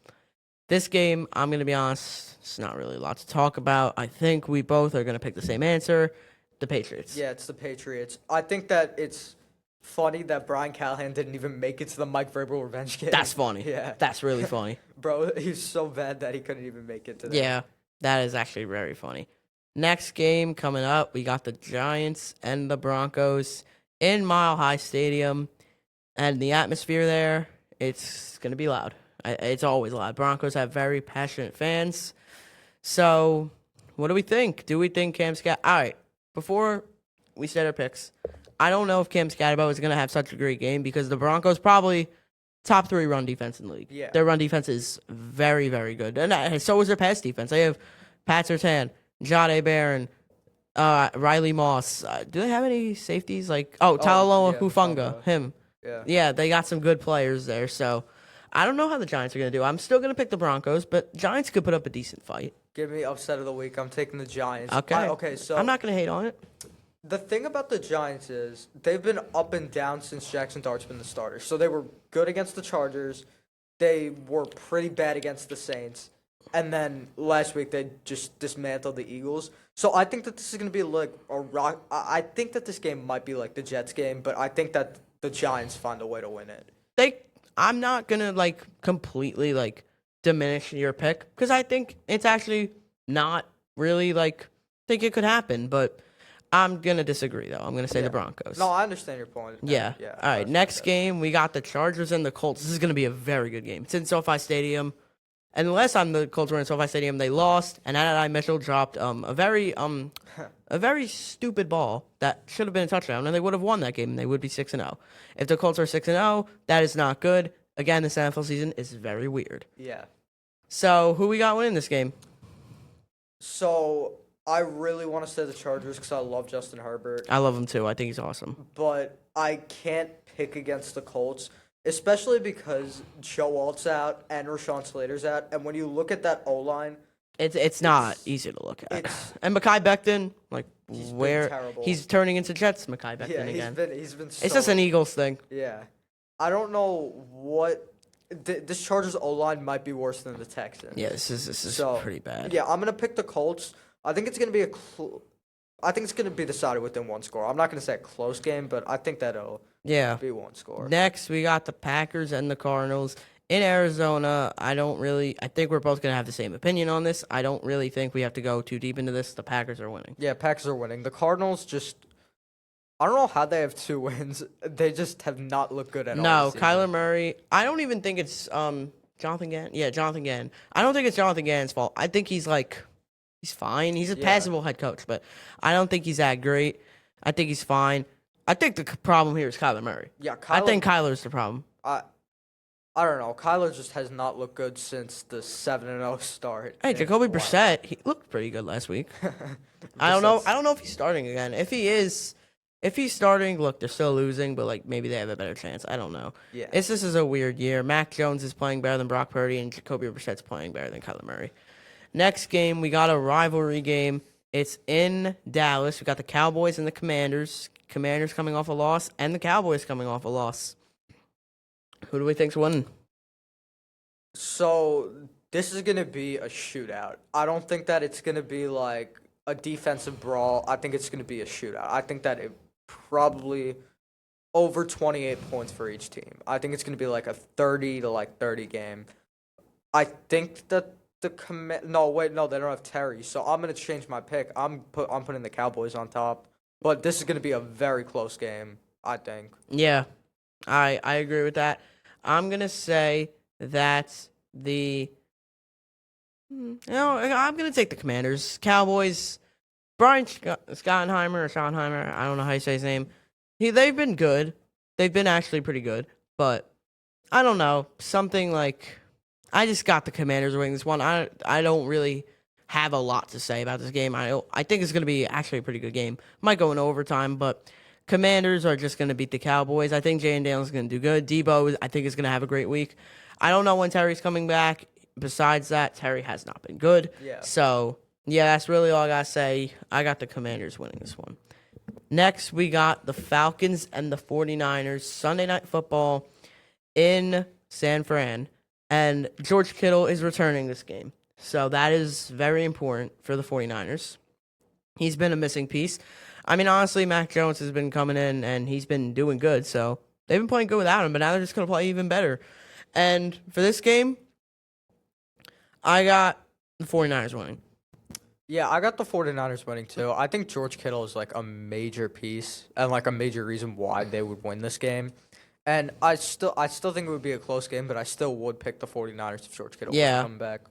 A: this game, I'm gonna be honest, it's not really a lot to talk about. I think we both are gonna pick the same answer, the Patriots.
B: Yeah, it's the Patriots. I think that it's funny that Brian Callahan didn't even make it to the Mike Vrabel revenge game.
A: That's funny.
B: Yeah.
A: That's really funny.
B: Bro, he's so bad that he couldn't even make it to that.
A: Yeah, that is actually very funny. Next game coming up, we got the Giants and the Broncos in Mile High Stadium. And the atmosphere there, it's going to be loud. It's always loud. Broncos have very passionate fans. So, what do we think? Do we think Cam Scott... All right, before we set our picks, I don't know if Cam Scatterbo is going to have such a great game because the Broncos probably top 3 run defense in the league.
B: Yeah.
A: Their run defense is very, very good. And so is their pass defense. They have Pat Surtain, Jade Barron, Riley Moss. Do they have any safeties? Talaloa
B: yeah,
A: Hufanga,
B: Hufanga.
A: him.
B: Yeah.
A: Yeah, they got some good players there. So I don't know how the Giants are going to do. I'm still going to pick the Broncos, but Giants could put up a decent fight.
B: Give me upset of the week. I'm taking the Giants.
A: Okay.
B: Okay, so
A: I'm not going to hate on it.
B: the thing about the Giants is they've been up and down since Jackson Dart's been the starter. So they were good against the Chargers. They were pretty bad against the Saints. And then last week they just dismantled the Eagles. So I think that this is going to be like a rock. I think that this game might be like the Jets game, but I think that the Giants find a way to win it.
A: I'm not going to completely diminish your pick because I think it's actually not really think it could happen, but I'm going to disagree though. I'm going to say
B: Yeah.
A: the Broncos.
B: No, I understand your point.
A: Yeah.
B: Yeah.
A: All right. Next game, we got the Chargers and the Colts. This is going to be a very good game. It's in SoFi Stadium. And the last time the Colts were in SoFi Stadium, they lost, and Adonai Mitchell dropped a very stupid ball that should have been a touchdown, and they would have won that game, and they would be 6-0. If the Colts are 6-0, that is not good. Again, this NFL season is very weird.
B: Yeah.
A: So who we got winning this game?
B: So I really want to say the Chargers because I love Justin Herbert,
A: I love him too. I think he's awesome.
B: but I can't pick against the Colts, especially because Joe Alt's out and Rashawn Slater's out, and when you look at that O line,
A: It's not
B: It's-
A: easy to look at.
B: it's-
A: And Makai Becton, like
B: He's been
A: where
B: terrible.
A: he's turning into Jets Makai Becton
B: yeah,
A: again.
B: he's been. So,
A: It's just an Eagles thing.
B: yeah. I don't know what this Chargers O line might be worse than the Texans.
A: Yeah, this is
B: So,
A: pretty bad.
B: Yeah, I'm gonna pick the Colts. I think it's gonna be I think it's gonna be decided within one score. I'm not gonna say a close game, but I think that'll
A: Yeah.
B: be one score.
A: Next, we got the Packers and the Cardinals in Arizona. I think we're both going to have the same opinion on this. I don't really think we have to go too deep into this. The Packers are winning.
B: Yeah, Packers are winning. The Cardinals just I don't know how they have 2 wins. They just have not looked good at all.
A: No,
B: this season.
A: Kyler Murray. I don't even think it's Jonathan Gann. Yeah, Jonathan Gann. I don't think it's Jonathan Gann's fault. I think he's fine. He's a
B: Yeah.
A: passable head coach, but I don't think he's that great. I think he's fine. I think the problem here is Kyler Murray.
B: Yeah,
A: I think Kyler's the problem.
B: I don't know. Kyler just has not looked good since the 7-0 start.
A: Hey,
B: in
A: Jacoby
B: Hawaii.
A: Brissett, he looked pretty good last week. I don't know.
B: Brissett's-
A: I don't know if he's starting again. If he's starting, look, they're still losing, but like maybe they have a better chance. I don't know.
B: Yeah.
A: This is a weird year. Mac Jones is playing better than Brock Purdy, and Jacoby Brissett's playing better than Kyler Murray. Next game, we got a rivalry game. It's in Dallas. We got the Cowboys and the Commanders. Commanders coming off a loss, and the Cowboys coming off a loss. Who do we think's winning?
B: So this is gonna be a shootout. I don't think that it's gonna be like a defensive brawl. I think it's gonna be a shootout. I think that it probably over 28 points for each team. I think it's gonna be like a 30 to 30 game. I think that no, they don't have Terry, so I'm gonna change my pick. I'm putting the Cowboys on top, but this is gonna be a very close game. I think.
A: Yeah, I agree with that. I'm gonna say that I'm gonna take the Commanders. Cowboys. Brian Schottenheimer. I don't know how you say his name. They've been good. They've been actually pretty good, but I don't know, something like I just got the Commanders winning this one. I don't really have a lot to say about this game. I think it's gonna be actually a pretty good game. Might go in overtime, but Commanders are just going to beat the Cowboys. I think Jay Daniels is going to do good. Debo, I think, is going to have a great week. I don't know when Terry's coming back. Besides that, Terry has not been good.
B: Yeah.
A: So, yeah, that's really all I got to say. I got the Commanders winning this one. Next, we got the Falcons and the 49ers. Sunday Night Football in San Fran. And George Kittle is returning this game. So that is very important for the 49ers. He's been a missing piece. I mean, honestly, Mac Jones has been coming in, and he's been doing good. So they've been playing good without him, but now they're just going to play even better. And for this game, I got the 49ers winning.
B: Yeah, I got the 49ers winning too. I think George Kittle is like a major piece and like a major reason why they would win this game. And I still think it would be a close game, but I still would pick the 49ers if George Kittle
A: Yeah.
B: would come back.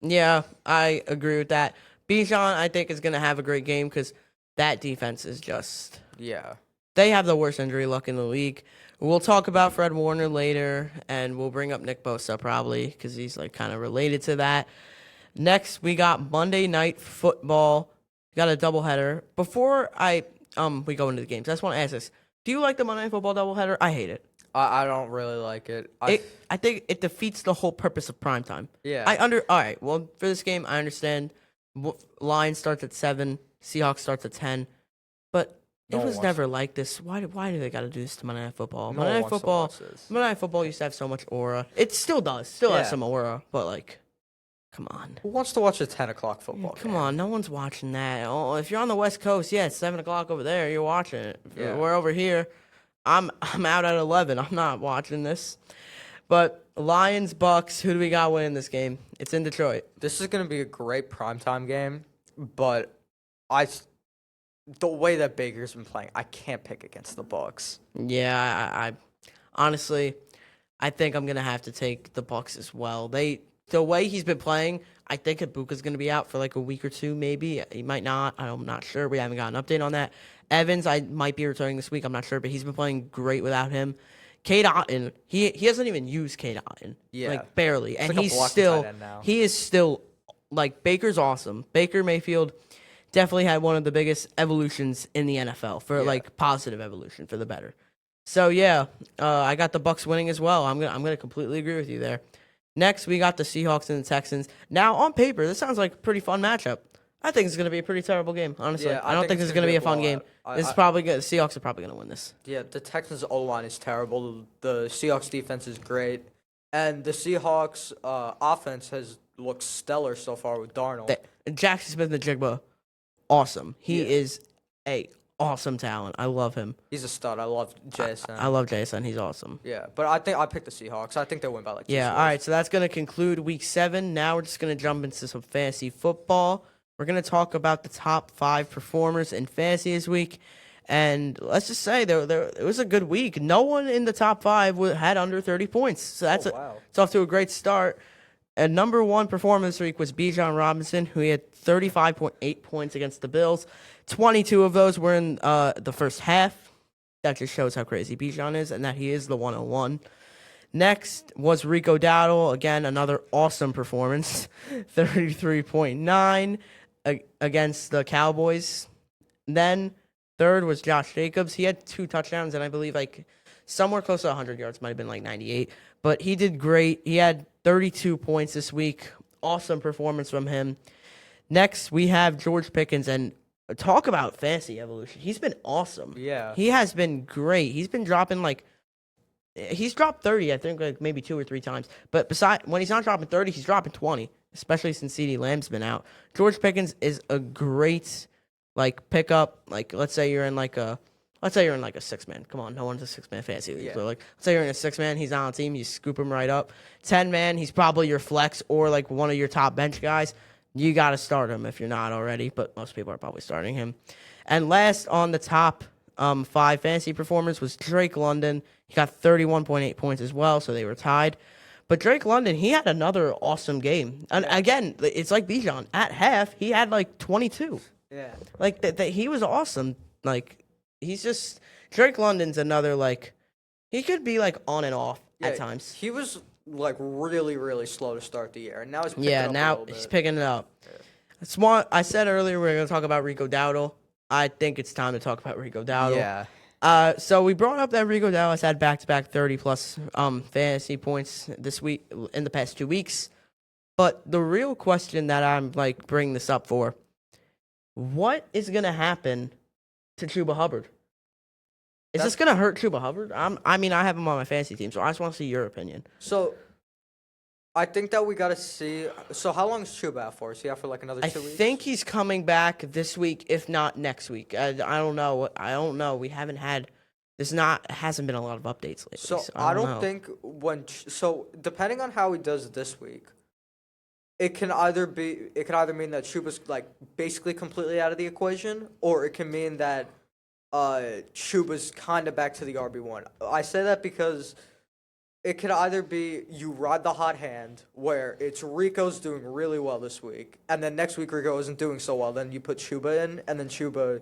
A: Yeah, I agree with that. Bijan, I think, is going to have a great game because that defense is just...
B: Yeah.
A: They have the worst injury luck in the league. We'll talk about Fred Warner later, and we'll bring up Nick Bosa probably because he's like kind of related to that. Next, we got Monday Night Football. We got a doubleheader. Before we go into the games, I just want to ask this: do you like the Monday Night Football doubleheader? I hate it.
B: I don't really like it.
A: I think it defeats the whole purpose of primetime.
B: Yeah.
A: All right. Well, for this game, I understand. Lions starts at 7. Seahawks starts at 10. But
B: No
A: it
B: one
A: was
B: wants
A: never like this. Why do they got to do this to Monday Night Football?
B: No
A: Monday
B: one
A: Night
B: wants to
A: Football.
B: watch this.
A: Monday Night Football used to have so much aura. It still does. Still has
B: Yeah.
A: some aura. But like, come on.
B: Who wants to watch a 10 o'clock football
A: Come
B: game?
A: on, no one's watching that. Oh, if you're on the West Coast, yeah, it's 7 o'clock over there. You're watching it. If
B: Yeah.
A: We're over here. I'm out at 11. I'm not watching this. But Lions, Bucks, who do we got winning this game? It's in Detroit.
B: This is going to be a great primetime game, but the way that Baker's been playing, I can't pick against the Bucks.
A: Yeah, I honestly, I think I'm gonna have to take the Bucks as well. The way he's been playing, I think Ibuka's gonna be out for like a week or two, maybe. He might not. I'm not sure. We haven't got an update on that. Evans, I might be returning this week. I'm not sure, but he's been playing great without him. Kate Otten, he hasn't even used Kate Otten.
B: Yeah.
A: Like barely. And
B: like a
A: he's
B: blocking
A: still
B: tight end now.
A: he is still like Baker's awesome. Baker Mayfield definitely had one of the biggest evolutions in the NFL for like positive evolution for the better. So yeah, I got the Bucks winning as well. I'm gonna completely agree with you there. Next, we got the Seahawks and the Texans. Now, on paper, this sounds like a pretty fun matchup. I think it's going to be a pretty terrible game, honestly.
B: Yeah,
A: I don't think this is going to be a fun game. This is probably good. The Seahawks are probably going to win this.
B: Yeah, the Texans' O-line is terrible. The Seahawks' defense is great. And the Seahawks' offense has looked stellar so far with Darnold.
A: Jackson Smith-Njigba, awesome. He is a awesome talent. I love him.
B: He's a stud. I love JSN.
A: I love JSN. He's awesome.
B: Yeah, but I think I picked the Seahawks. I think they win by like 2
A: Yeah,
B: scores.
A: all right. So that's going to conclude Week 7. Now we're just going to jump into some fantasy football. We're going to talk about the top 5 performers in fantasy this week. And let's just say it was a good week. No one in the top 5 had under 30 points. So that's it's off to a great start. And number 1 performer this week was Bijan Robinson, who had 35.8 points against the Bills. 22 of those were in the first half. That just shows how crazy Bijan is and that he is the 101. Next was Rico Dowdle. Again, another awesome performance. 33.9 against the Cowboys. Then third was Josh Jacobs. He had 2 touchdowns and I believe like somewhere close to 100 yards. Might have been like 98. But he did great. He had 32 points this week. Awesome performance from him. Next, we have George Pickens. And talk about fantasy evolution. He's been awesome.
B: Yeah.
A: He has been great. He's been dropping he's dropped 30, I think, like maybe 2 or 3 times. But when he's not dropping 30, he's dropping 20, especially since CeeDee Lamb's been out. George Pickens is a great pickup. Like let's say you're in like a 6-man. Come on, no one's a 6-man fantasy league.
B: Yeah.
A: So let's say you're in a 6-man, he's on a team, you scoop him right up. 10-man, he's probably your flex or like one of your top bench guys. You got to start him if you're not already, but most people are probably starting him. And last on the top 5 fantasy performers was Drake London. He got 31.8 points as well, so they were tied. But Drake London, he had another awesome game. And again, it's like Bijan. At half, he had like 22.
B: Yeah.
A: Like he was awesome. Like he's just Drake London's another he could be like on and off at times.
B: He was like really, really slow to start the year, and now he's picking up a
A: now
B: little
A: he's
B: bit.
A: picking it up. Smart. I said earlier we are going to talk about Rico Dowdle. I think it's time to talk about Rico Dowdle.
B: Yeah.
A: So we brought up that Rico Dowdle has had back-to-back 30-plus fantasy points this week in the past 2 weeks. But the real question that I'm bringing this up for, what is going to happen to Chuba Hubbard? Is this going to hurt Chuba Hubbard? I have him on my fantasy team, so I just want to see your opinion.
B: So, I think that we got to see. So, how long is Chuba out for? Is he out for like another 2 weeks?
A: I think he's coming back this week, if not next week. I don't know. We haven't had. Hasn't been a lot of updates lately.
B: So,
A: I
B: I don't
A: know.
B: think So, depending on how he does this week, it can either mean that Chuba's basically completely out of the equation, or it can mean that Chuba's kind of back to the RB1. I say that because it could either be you ride the hot hand where it's Rico's doing really well this week, and then next week Rico isn't doing so well. Then you put Chuba in, and then Chuba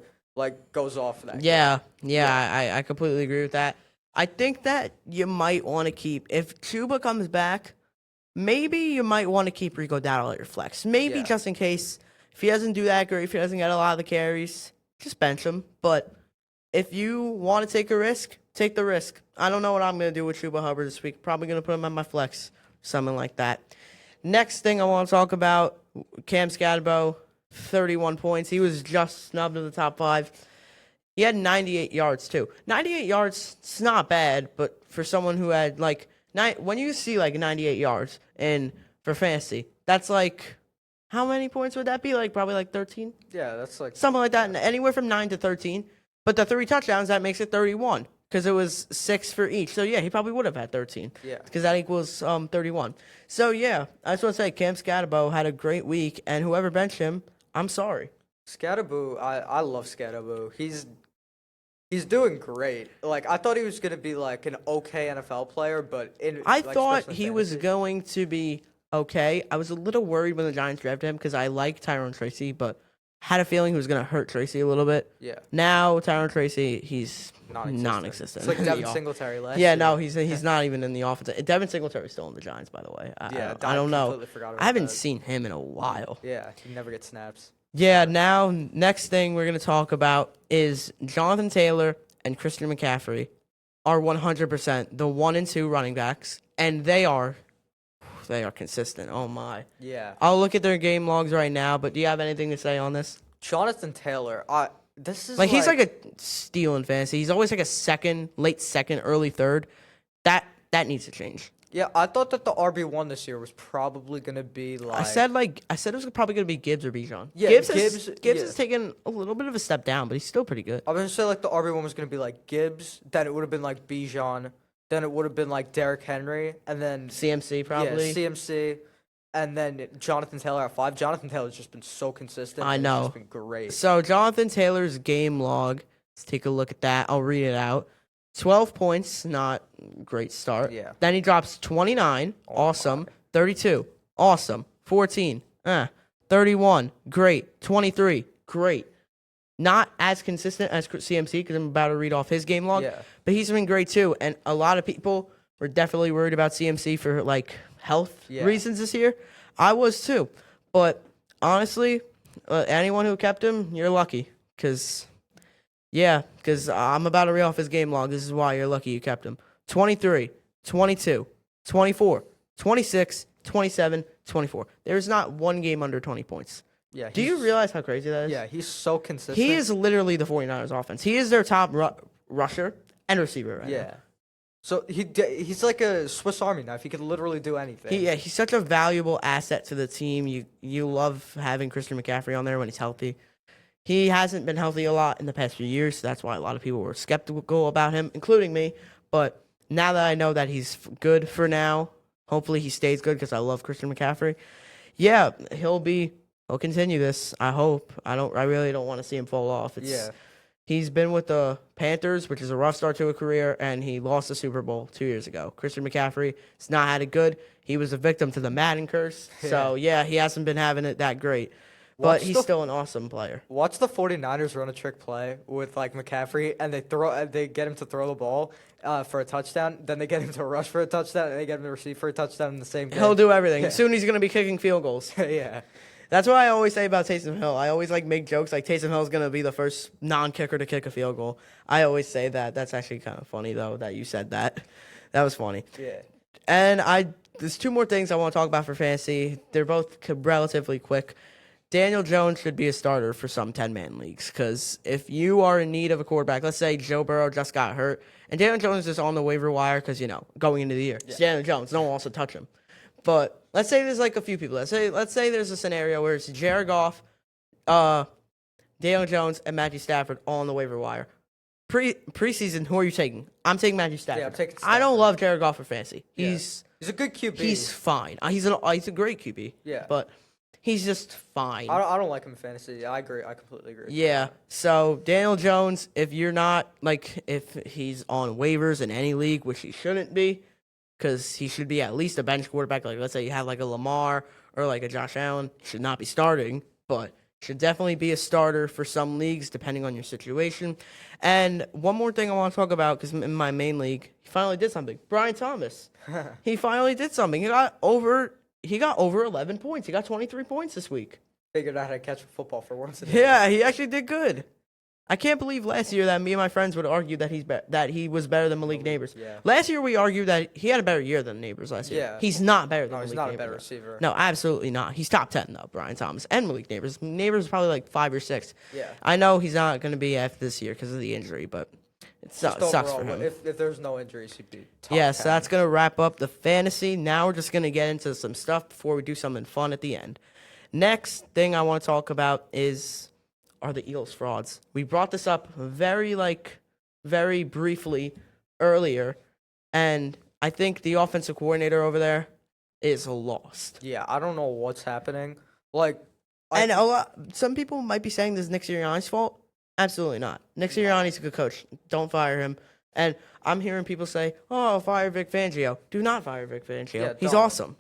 B: goes off that.
A: Yeah. I completely agree with that. I think that you might want to keep if Chuba comes back. Maybe you might want to keep Rico Dowdle at your flex. Maybe just in case if he doesn't do that great, if he doesn't get a lot of the carries, just bench him. But if you want to take a risk, take the risk. I don't know what I'm going to do with Chuba Hubbard this week. Probably going to put him on my flex, something like that. Next thing I want to talk about, Cam Scatterbo, 31 points. He was just snubbed in the top 5. He had 98 yards, too. 98 yards, it's not bad, but for someone who had, when you see, 98 yards for fantasy, that's how many points would that be? Probably 13?
B: Yeah, that's
A: Something like that, anywhere from 9 to 13. But the 3 touchdowns, that makes it 31 because it was 6 for each. So, yeah, he probably would have had 13.
B: Yeah.
A: Because that equals 31. So, yeah, I just want to say Cam Scatterbo had a great week, and whoever benched him, I'm sorry.
B: Scatterbo. I love Scatterbo. He's doing great. I thought he was gonna be an okay NFL player, but
A: I thought
B: especially
A: he was
B: fantasy.
A: going to be okay. I was a little worried when the Giants drafted him because I like Tyrone Tracy, but had a feeling he was going to hurt Tracy a little bit.
B: Yeah.
A: Now, Tyron Tracy, he's
B: Non-existent.
A: non-existent.
B: It's like
A: in the
B: Devin
A: off-
B: Singletary last
A: Yeah,
B: year.
A: no, he's not even in the offense. Devin Singletary's still in the Giants, by the way. I don't know.
B: completely forgot about
A: I haven't
B: that.
A: seen him in a while.
B: Yeah, he never gets snaps.
A: Yeah, now, next thing we're going to talk about is Jonathan Taylor and Christian McCaffrey are 100% the 1 and 2 running backs, and they are consistent. Oh, my.
B: Yeah.
A: I'll look at their game logs right now, but do you have anything to say on this?
B: Jonathan Taylor, this is
A: He's like a steal in fantasy. He's always like a late second, early third. That needs to change.
B: Yeah, I thought that the RB1 this year was probably going to be like...
A: I said it was probably going to be Gibbs or Bijan.
B: Yeah,
A: Gibbs
B: yeah.
A: has taken a little bit of a step down, but he's still pretty good.
B: I was going to say like the RB1 was going to be like Gibbs, then it would have been like Bijan, then it would have been like Derrick Henry, and then...
A: CMC probably.
B: Yeah, CMC, and then Jonathan Taylor at 5. Jonathan Taylor's just been so consistent.
A: I
B: and
A: know.
B: It's just been great.
A: So Jonathan Taylor's game log. Let's take a look at that. I'll read it out. 12 points, not great start.
B: Yeah.
A: Then he drops 29, awesome. 32, awesome. 14, 31, great. 23, great. Not as consistent as CMC because I'm about to read off his game log,
B: Yeah.
A: but he's been great too. And a lot of people were definitely worried about CMC for like health reasons this year. I was too, but honestly, anyone who kept him, you're lucky because. Yeah, because I'm about to read off his game log. This is why you're lucky you kept him. 23, 22, 24, 26, 27, 24. There's not one game under 20 points.
B: Yeah.
A: Do you realize how crazy that is?
B: Yeah, he's so consistent.
A: He is literally the 49ers offense. He is their top rusher and receiver right now.
B: Yeah. So he's like a Swiss Army knife. He can literally do anything.
A: He's such a valuable asset to the team. You love having Christian McCaffrey on there when he's healthy. He hasn't been healthy a lot in the past few years, so that's why a lot of people were skeptical about him, including me. But now that I know that he's good for now, hopefully he stays good because I love Christian McCaffrey. Yeah, he'll continue this. I hope. I really don't want to see him fall off. He's been with the Panthers, which is a rough start to a career, and he lost the Super Bowl 2 years ago. Christian McCaffrey has not had it good. He was a victim to the Madden curse. So, yeah, he hasn't been having it that great. But he's still an awesome player.
B: Watch the 49ers run a trick play with like McCaffrey, and they get him to throw the ball for a touchdown. Then they get him to rush for a touchdown, and they get him to receive for a touchdown in the same game.
A: He'll do everything.
B: Yeah.
A: Soon he's going to be kicking field goals.
B: Yeah.
A: That's what I always say about Taysom Hill. I always make jokes like Taysom Hill is going to be the first non-kicker to kick a field goal. I always say that. That's actually kind of funny, though, that you said that. That was funny.
B: Yeah.
A: And there's two more things I want to talk about for fantasy. They're both relatively quick. Daniel Jones should be a starter for some 10-man leagues because if you are in need of a quarterback, let's say Joe Burrow just got hurt, and Daniel Jones is on the waiver wire because, going into the year. It's Daniel Jones. No one wants to touch him. But let's say there's like a few people. Let's say there's a scenario where it's Jared Goff, Daniel Jones, and Matthew Stafford all on the waiver wire. Preseason, who are you taking? I'm taking Matthew Stafford.
B: Yeah, I'm taking
A: I don't
B: Stafford.
A: love Jared Goff for fantasy. He's
B: a good QB.
A: He's fine. He's a great QB.
B: Yeah.
A: But he's just fine.
B: I don't like him in fantasy. I agree. I completely agree.
A: Yeah. So Daniel Jones, if he's on waivers in any league, which he shouldn't be, because he should be at least a bench quarterback. Like let's say you have like a Lamar or like a Josh Allen, he should not be starting, but should definitely be a starter for some leagues depending on your situation. And one more thing I want to talk about because in my main league, he finally did something. Brian Thomas, he finally did something. He got over 11 points. He got 23 points this week.
B: Figured out how to catch a football for once.
A: Yeah, he actually did good. I can't believe last year that me and my friends would argue that he was better than Malik Neighbors.
B: Yeah.
A: Last year we argued that he had a better year than Neighbors last year.
B: Yeah.
A: He's not better than
B: No,
A: Malik
B: he's not a
A: Neighbors.
B: better receiver.
A: No, absolutely not. He's top 10 though, Brian Thomas and Malik Neighbors. Neighbors is probably like 5 or 6.
B: Yeah.
A: I know he's not going to be after this year because of the injury, but it
B: Just
A: sucks for
B: overall,
A: him.
B: If there's no injuries, he'd be top
A: Yeah,
B: 10.
A: so that's going to wrap up the fantasy. Now we're just going to get into some stuff before we do something fun at the end. Next thing I want to talk about are the Eagles frauds. We brought this up very briefly earlier, and I think the offensive coordinator over there is lost.
B: Yeah, I don't know what's happening.
A: Some people might be saying this is Nick Sirianni's fault. Absolutely not. Nick Sirianni's a good coach. Don't fire him. And I'm hearing people say, "Oh, fire Vic Fangio." Do not fire Vic Fangio.
B: Yeah,
A: He's
B: don't.
A: awesome.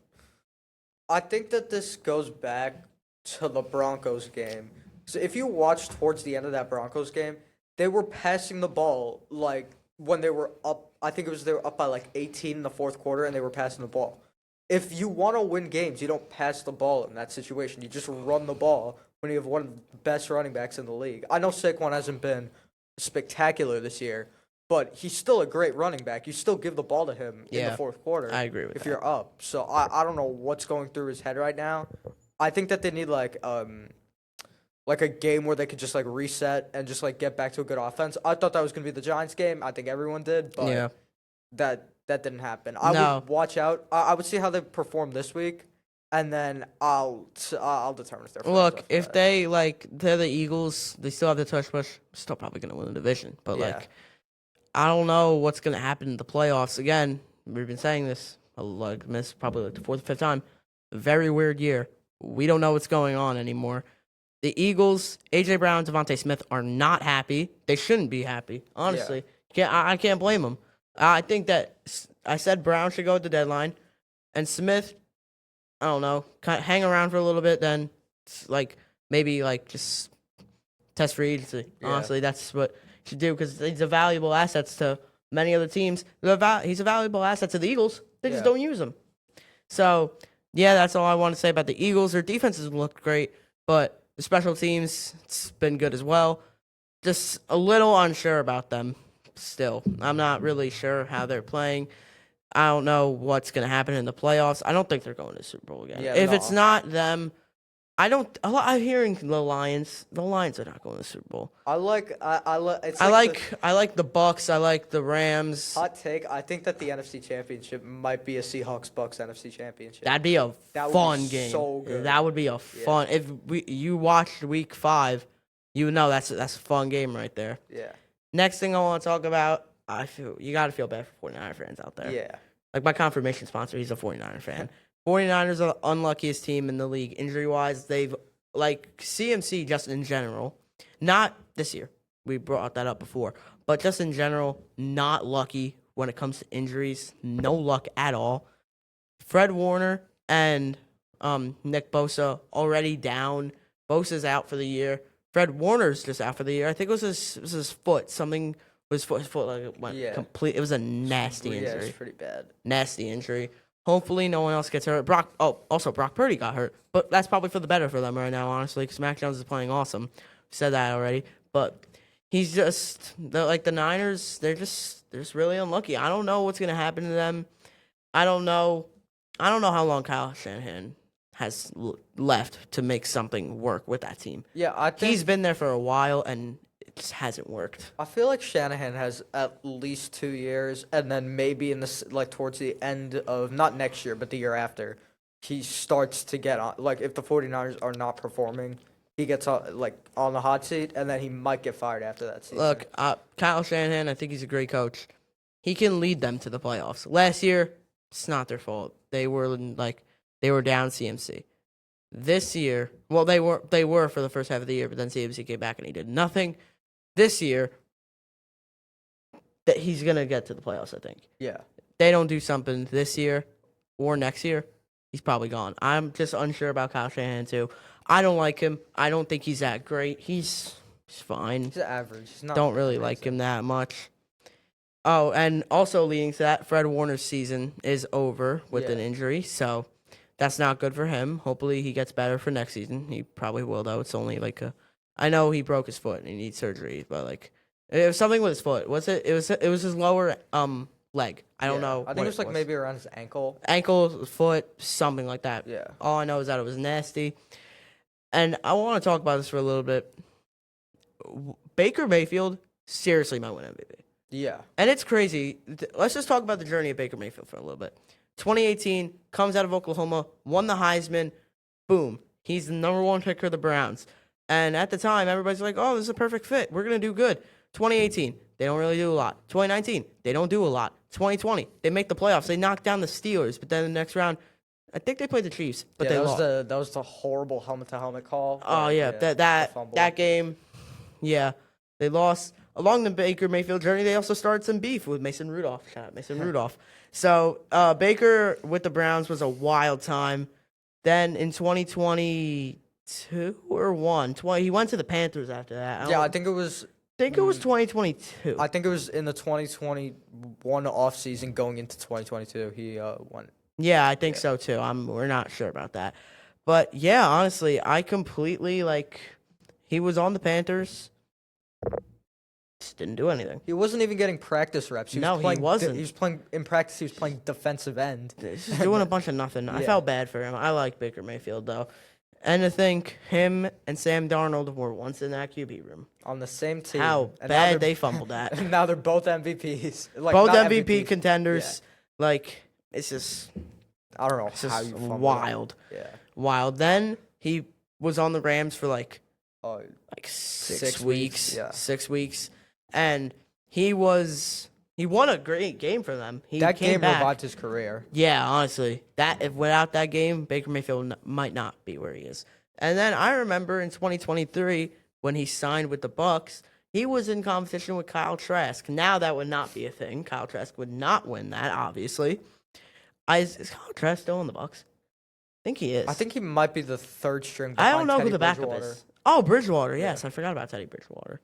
B: I think that this goes back to the Broncos game So if you watch towards the end of that Broncos game, they were passing the ball like when they were up. I think it was they were up by like 18 in the fourth quarter, and they were passing the ball. If you want to win games, you don't pass the ball in that situation. You just run the ball when you have one of the best running backs in the league. I know Saquon hasn't been spectacular this year, but he's still a great running back. You still give the ball to him in
A: Yeah,
B: the fourth quarter.
A: I agree with
B: if
A: that.
B: you're up. So I don't know what's going through his head right now. I think that they need like a game where they could just like reset and just like get back to a good offense. I thought that was gonna be the Giants game. I think everyone did, but
A: Yeah.
B: that didn't happen. I
A: No.
B: would watch out. I would see how they perform this week, and then I'll determine if they're friends
A: Look,
B: after
A: if
B: that.
A: they like they're the Eagles, they still have the touch push. Still probably gonna win the division, but
B: Yeah.
A: like I don't know what's gonna happen in the playoffs. Again, we've been saying this like this probably like the fourth or fifth time. Very weird year. We don't know what's going on anymore. The Eagles, AJ Brown, Devontae Smith are not happy. They shouldn't be happy. Honestly, I can't blame them. I think that I said Brown should go at the deadline, and Smith, I don't know, hang around for a little bit. Then, like maybe like just test free agency.
B: Yeah.
A: Honestly, that's what you should do because he's a valuable asset to many other teams. He's a valuable asset to the Eagles. They just
B: Yeah.
A: don't use him. So yeah, that's all I want to say about the Eagles. Their defenses looked great, but the special teams, it's been good as well. Just a little unsure about them still. I'm not really sure how they're playing. I don't know what's going to happen in the playoffs. I don't think they're going to the Super Bowl again.
B: Yeah,
A: If
B: no.
A: it's not them, I don't. I'm hearing the Lions. The Lions are not going to the Super Bowl.
B: I like it's
A: I
B: like
A: like the Bucks. I like the Rams.
B: the hot take. I think that the NFC Championship might be a Seahawks Bucks NFC Championship.
A: That'd be a
B: That would be
A: fun game.
B: so good.
A: That would be a fun. If you watched Week 5, you know that's a fun game right there.
B: Yeah.
A: Next thing I want to talk about, I feel you got to feel bad for 49er fans out there.
B: Yeah.
A: Like my confirmation sponsor, he's a 49er fan. 49ers are the unluckiest team in the league injury wise. They've like CMC just in general, not this year. We brought that up before, but just in general, not lucky when it comes to injuries. No luck at all. Fred Warner and Nick Bosa already down. Bosa's out for the year. Fred Warner's just out for the year. I think it was his foot. Something was his foot like it went
B: Yeah.
A: complete. It was a nasty
B: Yeah,
A: injury.
B: it's pretty bad.
A: Nasty injury. Hopefully, no one else gets hurt. Also Brock Purdy got hurt, but that's probably for the better for them right now, honestly, because Mac Jones is playing awesome. Said that already, but he's just like the Niners. They're just really unlucky. I don't know what's gonna happen to them. I don't know how long Kyle Shanahan has left to make something work with that team.
B: Yeah, I think
A: He's been there for a while and it just hasn't worked.
B: I feel like Shanahan has at least 2 years, and then maybe in this like towards the end of not next year, but the year after, he starts to get on. Like if the 49ers are not performing, he gets on, like on the hot seat, and then he might get fired after that season.
A: Look, Kyle Shanahan, I think he's a great coach. He can lead them to the playoffs. Last year, it's not their fault. They were down CMC. This year, well, they were for the first half of the year, but then CMC came back and he did nothing. This year, that he's gonna get to the playoffs. I think.
B: yeah,
A: They don't do something this year or next year, he's probably gone. I'm just unsure about Kyle Shanahan too. I don't like him. I don't think he's that great. He's fine.
B: he's average. He's not.
A: Don't really like him that much. Oh, and also leading to that, Fred Warner's season is over with an
B: Yeah.
A: injury, so that's not good for him. Hopefully he gets better for next season. He probably will though. It's only like I know he broke his foot and he needs surgery, but like it was something with his foot. Was it? It was his lower leg. I don't know.
B: I think
A: what
B: it was like maybe around his ankle.
A: ankle, foot, something like that.
B: Yeah.
A: All I know is that it was nasty. And I want to talk about this for a little bit. Baker Mayfield seriously might win MVP.
B: Yeah.
A: And it's crazy. Let's just talk about the journey of Baker Mayfield for a little bit. 2018, comes out of Oklahoma, won the Heisman. Boom. He's the number one pick for the Browns. And at the time, everybody's like, oh, this is a perfect fit. We're going to do good. 2018, they don't really do a lot. 2019, they don't do a lot. 2020, they make the playoffs. They knock down the Steelers. But then the next round, I think they played the Chiefs, but they lost.
B: that was the horrible helmet to helmet call.
A: Oh, yeah.
B: the
A: That
B: fumble.
A: game, yeah. They lost. Along the Baker Mayfield journey, they also started some beef with Mason Rudolph. Shout out Mason Rudolph. So Baker with the Browns was a wild time. Then in 2020, 2 or 1. He went to the Panthers after that.
B: Yeah, I
A: don't
B: think it was.
A: think it was 2022.
B: I think it was in the 2021 offseason going into 2022. He went.
A: Yeah, I think
B: Yeah.
A: so too. We're not sure about that. But yeah, honestly, I completely he was on the Panthers. Just didn't do anything.
B: He wasn't even getting practice reps.
A: No, he
B: playing,
A: wasn't.
B: He was playing in practice. He was playing defensive end.
A: He's just doing a bunch of nothing. I
B: Yeah.
A: felt bad for him. I like Baker Mayfield though. And to think him and Sam Darnold were once in that QB room.
B: On the same team.
A: How
B: and now
A: bad
B: they're-
A: they fumbled that.
B: And now they're both MVPs. Like,
A: Both
B: not
A: MVP
B: MVPs.
A: contenders. Like it's just
B: I don't know
A: it's
B: how
A: just
B: you fumble
A: wild.
B: that. Yeah.
A: Wild. Then he was on the Rams for like
B: Oh,
A: 6
B: 6
A: weeks.
B: weeks, yeah.
A: 6 weeks. And he won a great game for them. He
B: that
A: came
B: game
A: back.
B: revived his career.
A: Yeah, honestly, without that game, Baker Mayfield might not be where he is. And then I remember in 2023 when he signed with the Bucks, he was in competition with Kyle Trask. Now that would not be a thing. Kyle Trask would not win that, obviously. Is Kyle Trask still in the Bucks? I think he is.
B: I think he might be the third string.
A: I don't
B: behind
A: know
B: Teddy
A: who the backup
B: Bridgewater.
A: is. Oh, Bridgewater. Yes, I forgot about Teddy Bridgewater.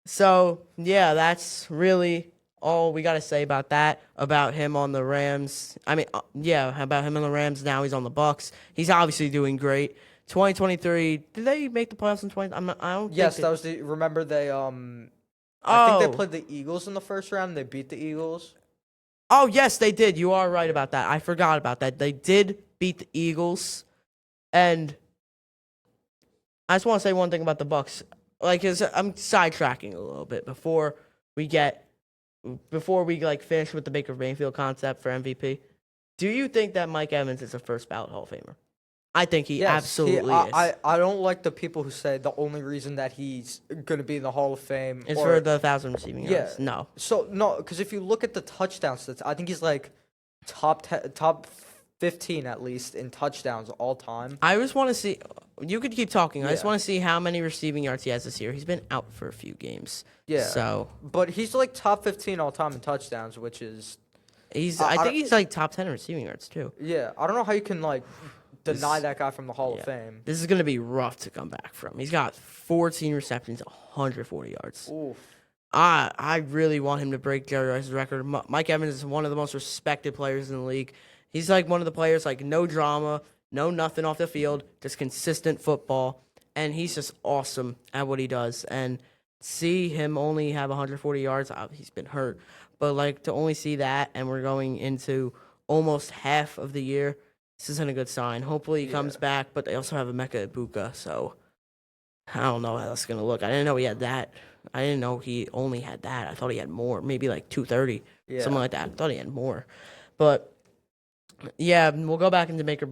A: So yeah, that's really all we got to say about that. About him on the Rams. I mean, yeah, about him on the Rams. Now he's on the Bucks. He's obviously doing great. 2023. Did they make the playoffs in 20? I don't.
B: Yes,
A: think
B: that was the. Remember they I
A: Oh.
B: think they played the Eagles in the first round. They beat the Eagles.
A: Oh yes, they did. You are right about that. I forgot about that. They did beat the Eagles, and I just want to say one thing about the Bucks. Like, I'm sidetracking a little bit before we finish with the Baker Mayfield concept for MVP. Do you think that Mike Evans is a first ballot Hall of Famer? I think he
B: Yes,
A: absolutely is.
B: I don't like the people who say the only reason that he's going to be in the Hall of Fame
A: It's
B: or-
A: for the 1,000 receiving
B: Yeah.
A: yards. No.
B: So no, because if you look at the touchdown stats, I think he's like top 15 at least in touchdowns all time.
A: I just want to see. You could keep talking. I just
B: Yeah.
A: want to see how many receiving yards he has this year. He's been out for a few games.
B: Yeah.
A: So
B: But he's like top 15 all time in touchdowns, which is
A: I
B: I
A: think he's like top 10 in receiving yards too.
B: yeah. I don't know how you can like deny
A: This-
B: that guy from the Hall
A: yeah.
B: of Fame.
A: This is going to be rough to come back from. He's got 14 receptions, 140 yards.
B: Oof.
A: I really want him to break Jerry Rice's record. Mike Evans is one of the most respected players in the league. He's like one of the players, like no drama, no nothing off the field, just consistent football. And he's just awesome at what he does. And see him only have 140 yards, he's been hurt. But like to only see that, and we're going into almost half of the year, this isn't a good sign. Hopefully he comes back, but they also have Emeka Ibuka, so I don't know how that's going to look. I didn't know he had that. I didn't know he only had that. I thought he had more, maybe like 230,
B: Yeah.
A: something like that. I thought he had more. But yeah, we'll go back into Baker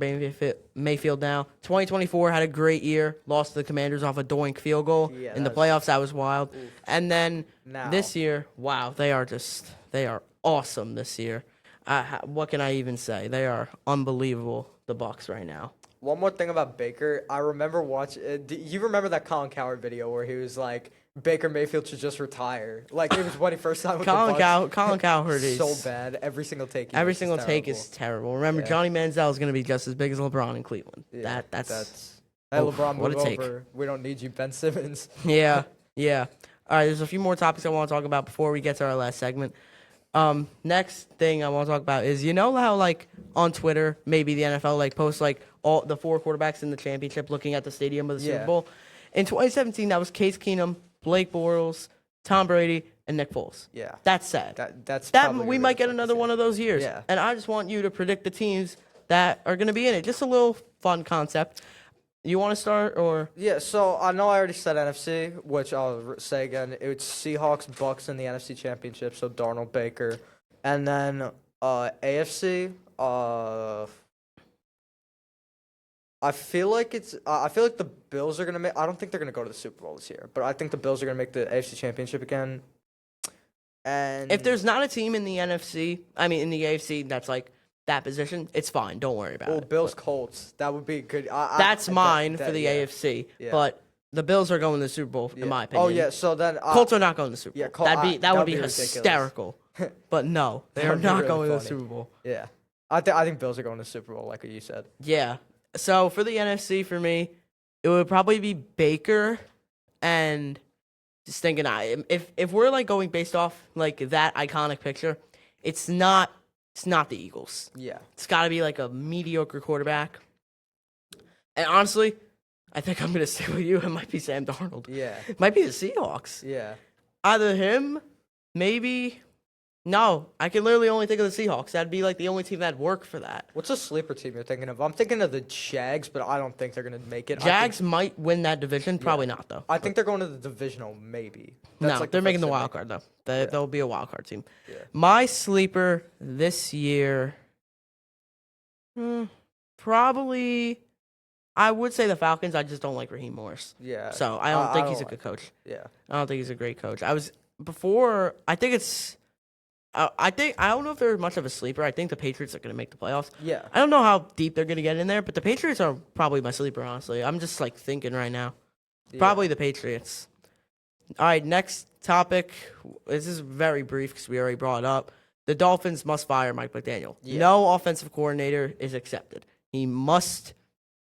A: Mayfield now. 2024 had a great year. Lost to the Commanders off a doink field goal
B: Yeah,
A: in the
B: that was-
A: playoffs. That was wild. And then
B: Now.
A: this year, wow, they are awesome this year. What can I even say? They are unbelievable, the Bucks right now.
B: One more thing about Baker, I remember watching. Do you remember that Colin Cowherd video where he was like, Baker Mayfield should just retire? Like it was when he first signed with the Bucks.
A: Colin Cowherd is
B: so bad. Every single take.
A: Every single take is terrible. Remember,
B: Yeah.
A: Johnny Manziel is going to be just as big as LeBron in Cleveland.
B: Yeah,
A: That's
B: Hey,
A: oh,
B: LeBron,
A: what
B: move
A: a take.
B: over. We don't need you, Ben Simmons.
A: yeah, yeah. All right, there's a few more topics I want to talk about before we get to our last segment. Next thing I want to talk about is how like on Twitter maybe the NFL like posts like all the 4 quarterbacks in the championship looking at the stadium of the
B: Yeah.
A: Super Bowl. In 2017, that was Case Keenum, Blake Bortles, Tom Brady, and Nick Foles.
B: Yeah.
A: That's sad.
B: That's
A: That
B: probably
A: we
B: gonna
A: might
B: be
A: get another one of those years.
B: Yeah.
A: And I just want you to predict the teams that are going to be in it. Just a little fun concept. You want to start or
B: Yeah, so I know I already said NFC, which I'll say again. It's Seahawks, Bucks in the NFC Championship, so Darnold, Baker. And then AFC, I feel like the Bills are going to make I don't think they're going to go to the Super Bowl this year, but I think the Bills are going to make the AFC Championship again. And
A: if there's not a team in the NFC, I mean in the AFC that's like that position, it's fine. Don't worry about it.
B: Bills
A: But
B: Colts, that would be good.
A: that's mine for the
B: yeah.
A: AFC.
B: Yeah.
A: But the Bills are going to the Super Bowl
B: Yeah.
A: in my opinion.
B: Oh yeah, so then
A: Colts are not going to the Super Bowl.
B: yeah,
A: that would be
B: ridiculous.
A: hysterical. But no, they
B: That
A: are
B: would be
A: not
B: really
A: going to the
B: funny.
A: Super Bowl.
B: Yeah. I think Bills are going to the Super Bowl, like you said.
A: Yeah. So for the NFC, for me, it would probably be Baker, and just thinking, if we're like going based off like that iconic picture, it's not the Eagles.
B: Yeah.
A: It's got to be like a mediocre quarterback. And honestly, I think I'm gonna stick with you. It might be Sam Darnold.
B: Yeah.
A: It might be the Seahawks.
B: Yeah.
A: Either him, maybe. No, I can literally only think of the Seahawks. That'd be like the only team that'd work for that.
B: What's a sleeper team you're thinking of? I'm thinking of the Jags, but I don't think they're gonna make it.
A: Jags might win that division. Probably not though.
B: I think they're going to the divisional, maybe.
A: No,
B: like
A: they're making the
B: first
A: wild
B: thing
A: card though. They'll be a wild card team.
B: Yeah.
A: My sleeper this year, probably, I would say the Falcons. I just don't like Raheem Morris.
B: Yeah.
A: So I don't think he's a good coach.
B: Yeah.
A: I don't think he's a great coach. I think it's. I don't know if they're much of a sleeper. I think the Patriots are going to make the playoffs.
B: Yeah.
A: I don't know how deep they're going to get in there, but the Patriots are probably my sleeper. Honestly, I'm just like thinking right now.
B: Yeah.
A: Probably the Patriots. All right, next topic. This is very brief because we already brought it up. The Dolphins must fire Mike McDaniel.
B: Yeah.
A: No offensive coordinator is accepted. He must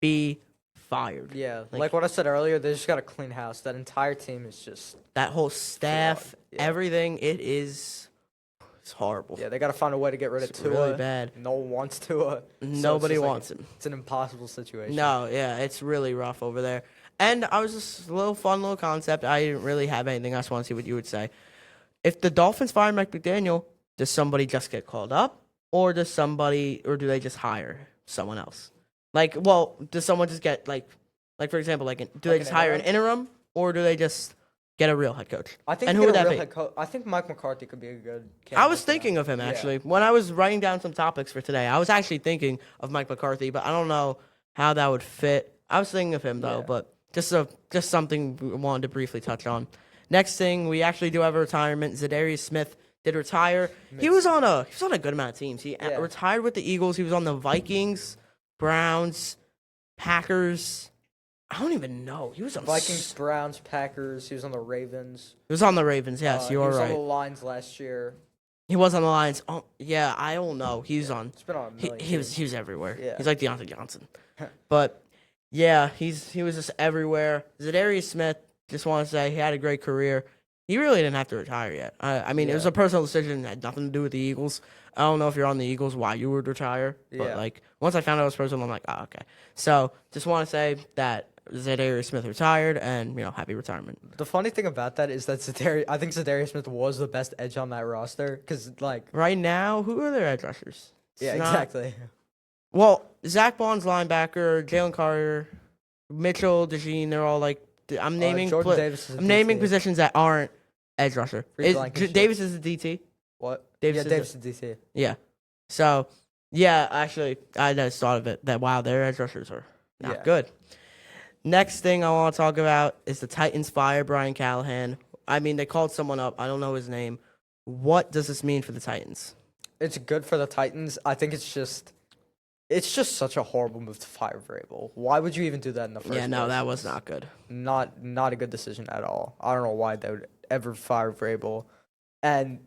A: be fired.
B: Yeah. Like what I said earlier, they just got a clean house. That entire team is just.
A: That whole staff,
B: Flawed. Yeah.
A: everything, it's horrible.
B: Yeah, they got to find a way to get rid of
A: It's
B: Tua.
A: really bad.
B: No one wants Tua.
A: Nobody wants him.
B: It's an impossible situation.
A: No, yeah, it's really rough over there. And I was just a little fun little concept. I didn't really have anything. I just want to see what you would say. If the Dolphins fire Mike McDaniel, does somebody just get called up, or do they just hire someone else? Like, well, does someone just get like for example, do they just hire an interim, or do they just get a real head coach?
B: I think
A: And
B: you
A: who
B: get
A: would
B: a
A: that
B: real
A: be?
B: head coach. I think Mike McCarthy could be a good candidate.
A: I was
B: for that.
A: thinking of him
B: Yeah.
A: actually when I was writing down some topics for today. I was actually thinking of Mike McCarthy, but I don't know how that would fit. I was thinking of him though,
B: Yeah.
A: but just something we wanted to briefly touch on. Next thing, we actually do have a retirement. Zadarius Smith did retire. He was on a good amount of teams. He
B: Yeah.
A: retired with the Eagles. He was on the Vikings, Browns, Packers. I don't even know. He was on
B: Vikings, Browns, Packers. He was on the Ravens.
A: He was on the Ravens. Yes, you
B: he
A: are
B: was
A: right.
B: on the Lions last year.
A: He was on the Lions. Oh, yeah, I don't know. He's on.
B: It's been on a million.
A: He was everywhere.
B: Yeah.
A: He's like Deontay Johnson. But yeah, he was just everywhere. Zadarius Smith, just want to say he had a great career. He really didn't have to retire yet. I mean, it was
B: Yeah.
A: a personal decision. It had nothing to do with the Eagles. I don't know if you're on the Eagles why you would retire, but
B: Yeah.
A: like once I found out it was personal, I'm like, oh, okay. So just want to say that Zadarius Smith retired, and happy retirement.
B: The funny thing about that is that I think Zadarius Smith was the best edge on that roster because, like,
A: Right now, who are their edge rushers? It's
B: yeah,
A: not-
B: exactly.
A: Well, Zach Bond's linebacker, Jalen Carter, Mitchell, DeJean, they're all like I'm naming
B: Jordan Davis is a
A: I'm naming
B: DT.
A: positions that aren't edge rusher.
B: Reed Blankenship.
A: Davis is a DT.
B: What?
A: Davis
B: yeah,
A: is
B: Davis is DC.
A: Yeah. So, yeah, actually, I just thought of it that wow, their edge rushers are not
B: Yeah.
A: good. Next thing I want to talk about is the Titans fire Brian Callahan. I mean, they called someone up. I don't know his name. What does this mean for the Titans?
B: It's good for the Titans. I think it's just such a horrible move to fire Vrabel. Why would you even do that in the first place?
A: Yeah, no, that was not good.
B: Not a good decision at all. I don't know why they would ever fire Vrabel. And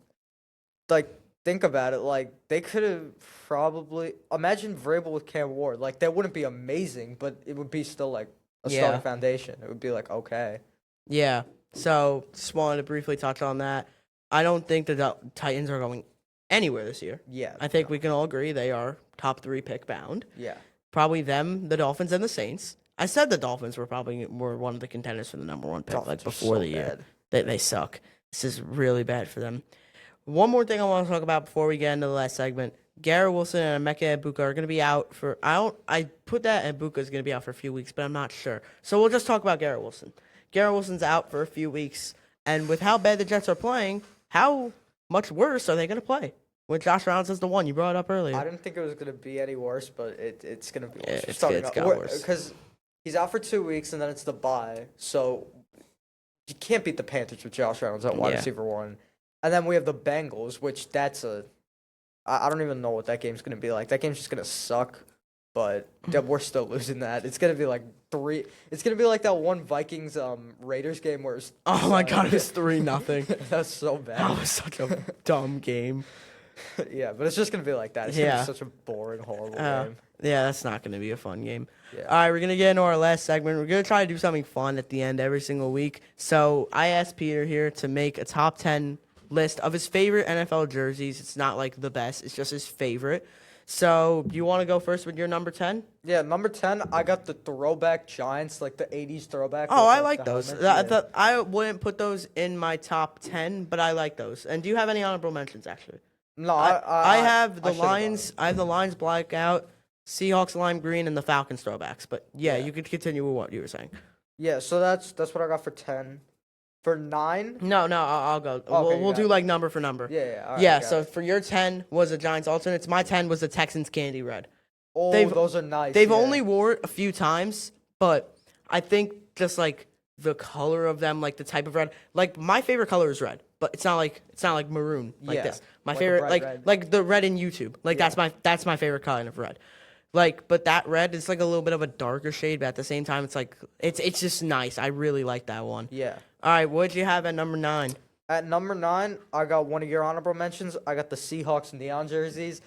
B: like think about it, like they could have probably imagine Vrabel with Cam Ward. Like that wouldn't be amazing, but it would be still like a
A: Yeah.
B: starting foundation. It would be like okay.
A: Yeah. So just wanted to briefly touch on that. I don't think the Titans are going anywhere this year.
B: Yeah.
A: I think we can all agree they are top 3 pick bound.
B: Yeah.
A: Probably them, the Dolphins, and the Saints. I said the Dolphins were one of the contenders for the number 1 pick
B: Dolphins
A: like
B: are
A: before
B: so
A: the year.
B: bad.
A: They suck. This is really bad for them. One more thing I want to talk about before we get into the last segment. Garrett Wilson and Emeka Ibuka are going to be out for I put that Ibuka is going to be out for a few weeks, but I'm not sure. So we'll just talk about Garrett Wilson. Garrett Wilson's out for a few weeks, and with how bad the Jets are playing, how much worse are they going to play? With Josh Reynolds as the one you brought up earlier.
B: I didn't think it was gonna be any worse, but it's gonna be
A: Yeah,
B: worse.
A: it's got worse.
B: Because he's out for 2 weeks and then it's the bye, so you can't beat the Panthers with Josh Reynolds at wide
A: Yeah.
B: receiver 1. And then we have the Bengals, which I don't even know what that game's gonna be like. That game's just gonna suck, but we're still losing that. It's gonna be like 3. It's gonna be like that one Vikings Raiders game where it's
A: Oh my God, it was 3-0.
B: That's so bad.
A: That was such a dumb game.
B: Yeah, but it's just gonna be like that. It's gonna
A: Yeah.
B: be such a boring, horrible game.
A: Yeah, that's not going to be a fun game.
B: Yeah.
A: All right, we're going to get into our last segment. We're going to try to do something fun at the end every single week. So I asked Peter here to make a top 10 list of his favorite NFL jerseys. It's not like the best, it's just his favorite. So you want to go first with your number 10?
B: Yeah, number 10, I got the throwback Giants, like the 80s throwback.
A: Oh,
B: with,
A: I like
B: the
A: those.
B: helmets.
A: I wouldn't put those in my top 10, but I like those. And do you have any honorable mentions, actually?
B: No,
A: I have the
B: I should've got
A: Lions.
B: it.
A: I have the Lions blackout, Seahawks lime green, and the Falcons throwbacks. But yeah,
B: Yeah.
A: you could continue with what you were saying.
B: Yeah, so that's what I got for 10. For 9,
A: No, I'll go.
B: Okay, you
A: We'll
B: got
A: do
B: it.
A: like number for number.
B: yeah, all right,
A: Yeah.
B: got
A: So
B: it.
A: for your 10 was the Giants alternates. My 10 was the Texans candy red.
B: Oh,
A: they've-
B: those are nice.
A: They've
B: yeah.
A: only wore it a few times, but I think just like the color of them, like the type of red. Like my favorite color is red, but it's not like maroon like
B: Yeah,
A: this. My
B: like a
A: favorite,
B: bright
A: like
B: red.
A: like the red in YouTube. Like
B: Yeah.
A: that's my favorite kind of red. Like, but that red is like a little bit of a darker shade, but at the same time, it's like it's just nice. I really like that one.
B: Yeah.
A: All right, what'd you have at number 9?
B: At number 9, I got one of your honorable mentions. I got the Seahawks neon jerseys.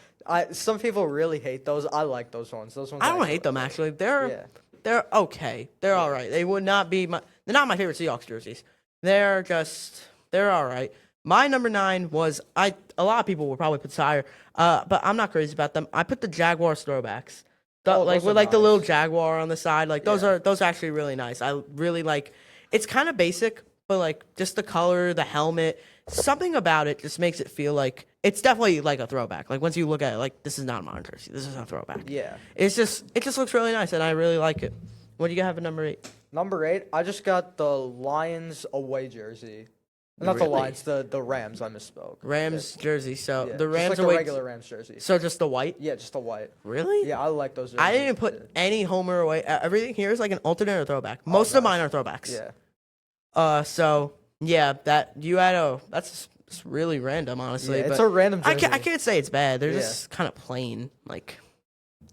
B: Some people really hate those. I like those ones. Those ones.
A: I don't
B: actually
A: hate them
B: like.
A: actually.
B: Yeah.
A: They're okay. They're all right. They would not be they're not my favorite Seahawks jerseys. They're all right. My number 9 was a lot of people would probably put higher, but I'm not crazy about them. I put the Jaguars throwbacks.
B: Oh,
A: Like
B: those
A: with
B: are
A: like the little
B: nice.
A: Jaguar on the side. Like those
B: Yeah.
A: are actually really nice. I really like it's kind of basic, but like just the color, the helmet, something about it just makes it feel like it's definitely like a throwback. Like once you look at it, like this is not a modern jersey. This is a throwback.
B: Yeah.
A: It just looks really nice, and I really like it. What do you have at number 8?
B: Number 8, I just got the Lions away jersey. Not the
A: Really?
B: Lions, the Rams. I misspoke.
A: Rams jersey. So
B: Yeah.
A: the
B: Just
A: Rams
B: like the
A: away.
B: regular Rams jersey.
A: So just the white.
B: Yeah, just the white.
A: Really?
B: Yeah, I like those.
A: I
B: jerseys.
A: didn't put any homer away. Everything here is like an alternate or throwback. Most of
B: nice.
A: mine are throwbacks.
B: Yeah.
A: So yeah, that you had that's it's really random, honestly.
B: Yeah, it's
A: but
B: a random jersey.
A: I can't say it's bad. They're
B: Yeah.
A: just kind of plain, like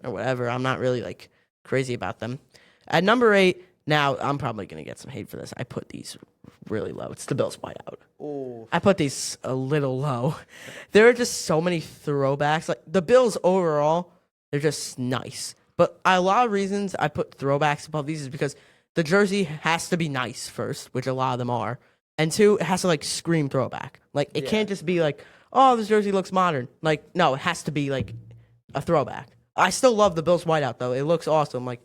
A: or whatever. I'm not really like crazy about them. At number 8, now I'm probably gonna get some hate for this. I put these really low. It's the Bills whiteout.
B: Ooh.
A: I put these a little low. There are just so many throwbacks. Like the Bills overall, they're just nice. But a lot of reasons I put throwbacks above these is because the jersey has to be nice first, which a lot of them are. And 2, it has to like scream throwback. Like it
B: Yeah.
A: can't just be like, oh, this jersey looks modern. Like no, it has to be like a throwback. I still love the Bills whiteout though. It looks awesome. Like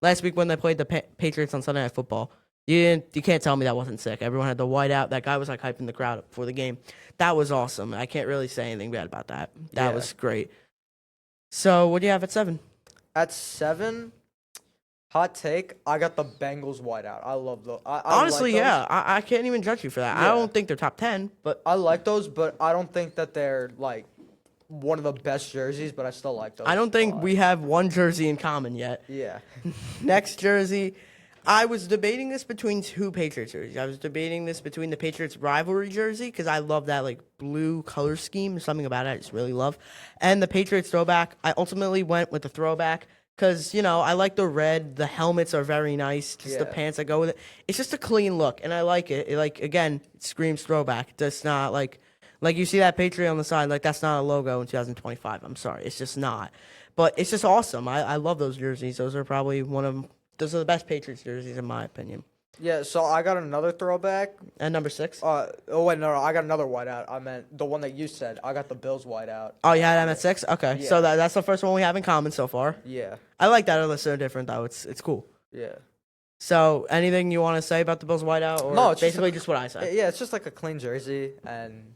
A: last week when they played the Patriots on Sunday Night Football, you can't tell me that wasn't sick. Everyone had the whiteout. That guy was like hyping the crowd up before the game. That was awesome. I can't really say anything bad about that. That
B: Yeah.
A: was great. So what do you have at 7?
B: At 7, hot take. I got the Bengals whiteout. I love those.
A: Honestly,
B: like those.
A: yeah, I can't even judge you for that. I
B: Yeah.
A: don't think they're top 10, but
B: I like those, but I don't think that they're like one of the best jerseys. But I still like those.
A: I don't
B: a
A: think
B: lot.
A: we have one jersey in common yet.
B: Yeah.
A: Next jersey, I was debating this between 2 Patriots jerseys. I was debating this between the Patriots rivalry jersey because I love that like blue color scheme. There's something about it I just really love, and the Patriots throwback. I ultimately went with the throwback because I like the red. The helmets are very nice. Just the
B: Yeah.
A: pants that go with it. It's just a clean look, and I like it. It like again, it screams throwback. It's not like you see that Patriot on the side. Like that's not a logo in 2025. I'm sorry, it's just not. But it's just awesome. I love those jerseys. Those are probably those are the best Patriots jerseys in my opinion.
B: Yeah. So I got another throwback.
A: And number 6.
B: Oh wait, no, I got another whiteout. I meant the one that you said. I got the Bills whiteout.
A: Oh, you had them at 6. Okay, so
B: Yeah.
A: that's the first one we have in common so far.
B: Yeah.
A: I like that. It's so different though. It's cool.
B: Yeah.
A: So anything you want to say about the Bills whiteout, or
B: No, it's just
A: basically just what I said?
B: Yeah, it's just like a clean jersey, and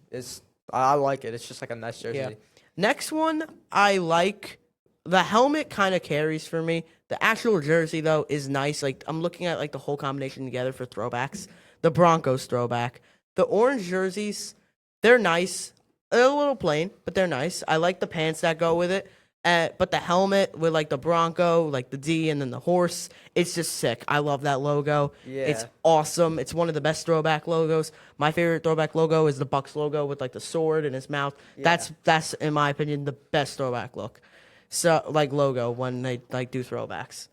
B: I like it. It's just like a nice jersey.
A: Yeah. Next one, I like the helmet. Kind of carries for me. The actual jersey though is nice. Like I'm looking at like the whole combination together for throwbacks. The Broncos throwback, the orange jerseys, they're nice. They're a little plain, but they're nice. I like the pants that go with it. But the helmet with like the Bronco, like the D, and then the horse, it's just sick. I love that logo. It's
B: Yeah.
A: awesome. It's one of the best throwback logos. My favorite throwback logo is the Bucks logo with like the sword in his mouth.
B: Yeah.
A: That's in my opinion the best throwback look. So like logo when they like do throwbacks.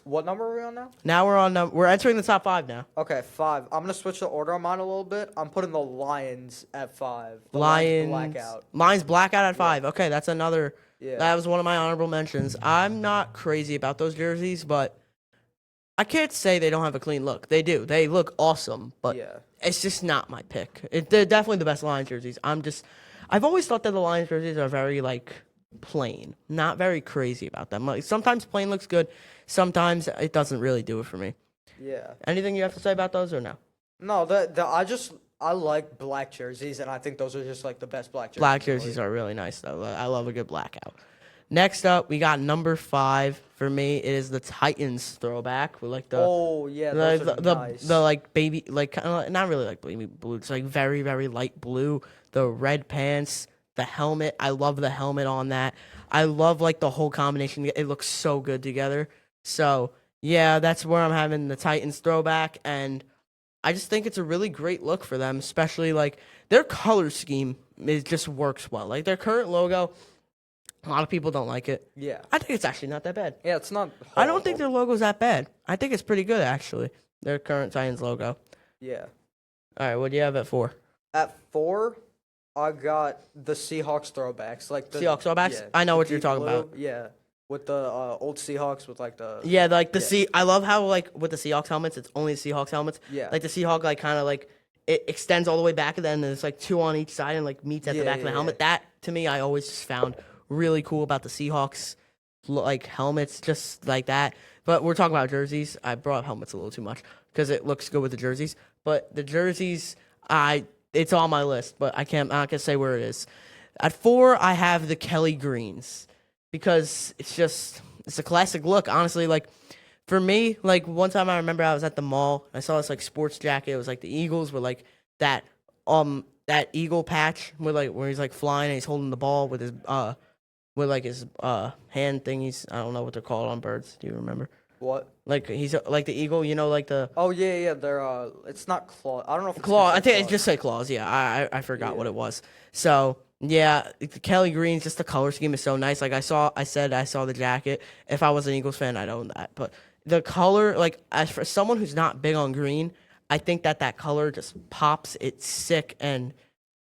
B: What number are we on now?
A: Now we're entering the top 5 now.
B: Okay, 5. I'm gonna switch the order on mine a little bit. I'm putting the Lions at 5. The
A: Lions
B: blackout.
A: Lions blackout at 5. Okay, that's another.
B: Yeah.
A: That was one of my honorable mentions. I'm not crazy about those jerseys, but I can't say they don't have a clean look. They do. They look awesome, but
B: Yeah.
A: it's just not my pick. They're definitely the best Lions jerseys. I've always thought that the Lions jerseys are very like plain, not very crazy about them. Like sometimes plain looks good, sometimes it doesn't really do it for me.
B: Yeah.
A: Anything you have to say about those or no?
B: No, I like black jerseys, and I think those are just like the best black jerseys.
A: Black jerseys are really nice though. I love a good blackout. Next up, we got number 5 for me. It is the Titans throwback with like the
B: Oh yeah, those are nice.
A: the like baby like kind of not really like baby blue. It's like very very light blue. The red pants, the helmet. I love the helmet on that. I love like the whole combination. It looks so good together. So yeah, that's where I'm having the Titans throwback, and I just think it's a really great look for them, especially like their color scheme. It just works well. Like their current logo, a lot of people don't like it.
B: Yeah.
A: I think it's actually not that bad.
B: Yeah, it's not.
A: I don't think
B: horrible.
A: their logo's that bad. I think it's pretty good actually. Their current Titans logo.
B: Yeah.
A: All right, what do you have at 4?
B: At 4, I got the Seahawks throwbacks, like the
A: Seahawks throwbacks? I know
B: the
A: what you're
B: deep
A: talking
B: blue,
A: about.
B: Yeah, with the old Seahawks with like the
A: Yeah, like the
B: Yeah.
A: I love how like with the Seahawks helmets, it's only the Seahawks helmets.
B: Yeah.
A: Like the Seahawk like kind of like it extends all the way back and then there's like 2 on each side and like meets at the
B: Yeah,
A: back of the
B: yeah,
A: helmet. That to me I always just found really cool about the Seahawks like helmets just like that. But we're talking about jerseys. I brought up helmets a little too much because it looks good with the jerseys. But the jerseys it's on my list, but I'm not gonna say where it is. At 4, I have the Kelly Greens because it's a classic look. Honestly, like for me, like one time I remember I was at the mall. I saw this like sports jacket. It was like the Eagles with like that eagle patch with like where he's like flying and he's holding the ball with his hand thingies. I don't know what they're called on birds. Do you remember?
B: what?
A: Like he's like the eagle. You know, like the
B: Oh yeah, they're it's not claw. I don't know if it's
A: claw. I
B: considered
A: think it
B: claws.
A: just said claws. Yeah, I forgot what
B: Yeah.
A: it was. So yeah, the Kelly Greens, just the color scheme is so nice. Like I saw the jacket. If I was an Eagles fan, I'd own that. But the color, like as for someone who's not big on green, I think that color just pops. It's sick, and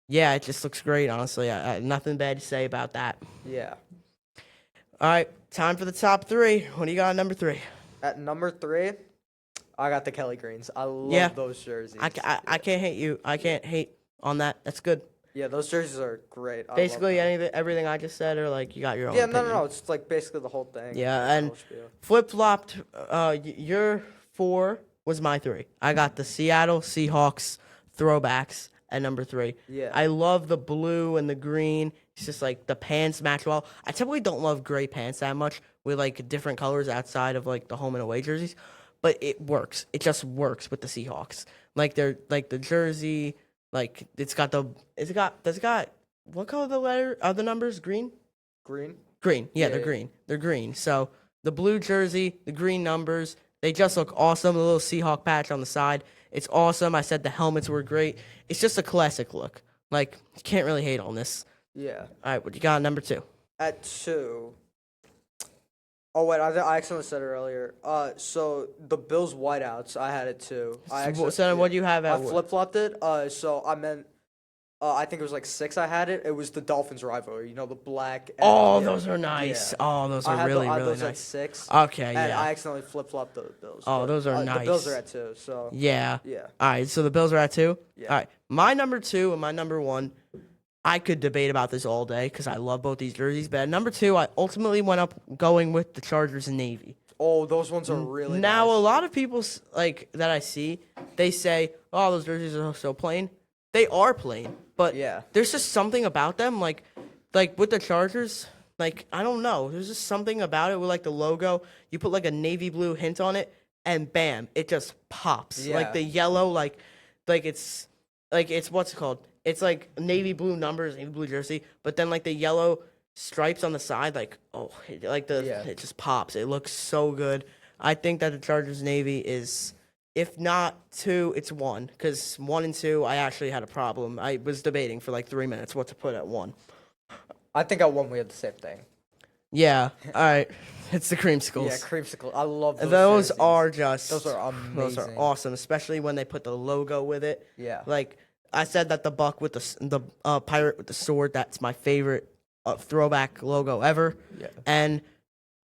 A: yeah, it just looks great. Honestly, I nothing bad to say about that.
B: Yeah.
A: All right, time for the top 3. What do you got at number 3?
B: At number 3, I got the Kelly Greens. I love
A: Yeah.
B: those jerseys.
A: I can't hate you. I can't hate on that. That's good.
B: Yeah, those jerseys are great. I love
A: Basically,
B: them.
A: everything I just said, or like you got your own.
B: Yeah,
A: opinion.
B: no. It's like basically the whole thing.
A: Yeah,
B: the
A: and
B: whole spiel.
A: flip flopped. Your 4 was my 3. I got the Seattle Seahawks throwbacks at number 3.
B: Yeah.
A: I love the blue and the green. It's just like the pants match well. I typically don't love gray pants that much with like different colors outside of like the home and away jerseys, but it works. It just works with the Seahawks. Like they're like the jersey. Like does it got what color the numbers? Green.
B: Green.
A: Green. Yeah,
B: Yeah,
A: they're
B: yeah.
A: green. They're green. So the blue jersey, the green numbers, they just look awesome. The little Seahawk patch on the side. It's awesome. I said the helmets were great. It's just a classic look. Like, you can't really hate on this.
B: Yeah.
A: All right, what you got at number 2?
B: At 2. Oh wait, I accidentally said it earlier. So the Bills whiteouts, I had it too.
A: So then what do you have
B: I
A: at
B: flip flopped it. So I meant, I think it was like 6. I had it. It was the Dolphins rivalry. You know, the black. And,
A: Oh,
B: yeah,
A: those are nice.
B: yeah.
A: Oh, those
B: I
A: are
B: had
A: really,
B: I had
A: really
B: those at
A: nice.
B: 6.
A: Okay,
B: And
A: yeah.
B: I accidentally flip flopped the Bills.
A: Oh,
B: but,
A: those are
B: The Bills
A: nice.
B: are at 2. So
A: Yeah.
B: yeah.
A: All right, so the Bills are at 2?
B: Yeah.
A: All right, my number 2 and my number 1, I could debate about this all day because I love both these jerseys. But at number 2, I ultimately went up going with the Chargers and Navy.
B: Oh, those ones are really
A: Now,
B: nice.
A: a lot of people like that I see, they say, "Oh, those jerseys are so plain." They are plain, but
B: Yeah.
A: there's just something about them, like with the Chargers. Like I don't know, there's just something about it with like the logo. You put like a navy blue hint on it, and bam, it just pops.
B: Yeah.
A: Like the yellow, like it's what's it called? It's like navy blue numbers, navy blue jersey, but then like the yellow stripes on the side, like
B: Yeah.
A: it just pops. It looks so good. I think that the Chargers Navy is, if not 2, it's 1 because 1 and 2 I actually had a problem. I was debating for like 3 minutes what to put at 1.
B: I think at 1 we had the same thing.
A: Yeah. All right. It's the creamsicles.
B: Yeah, creamsicle. I love those.
A: Those
B: jerseys.
A: are just
B: Those are amazing.
A: Those are awesome, especially when they put the logo with it.
B: Yeah.
A: Like I said that the buck with the pirate with the sword, that's my favorite throwback logo ever.
B: Yeah.
A: And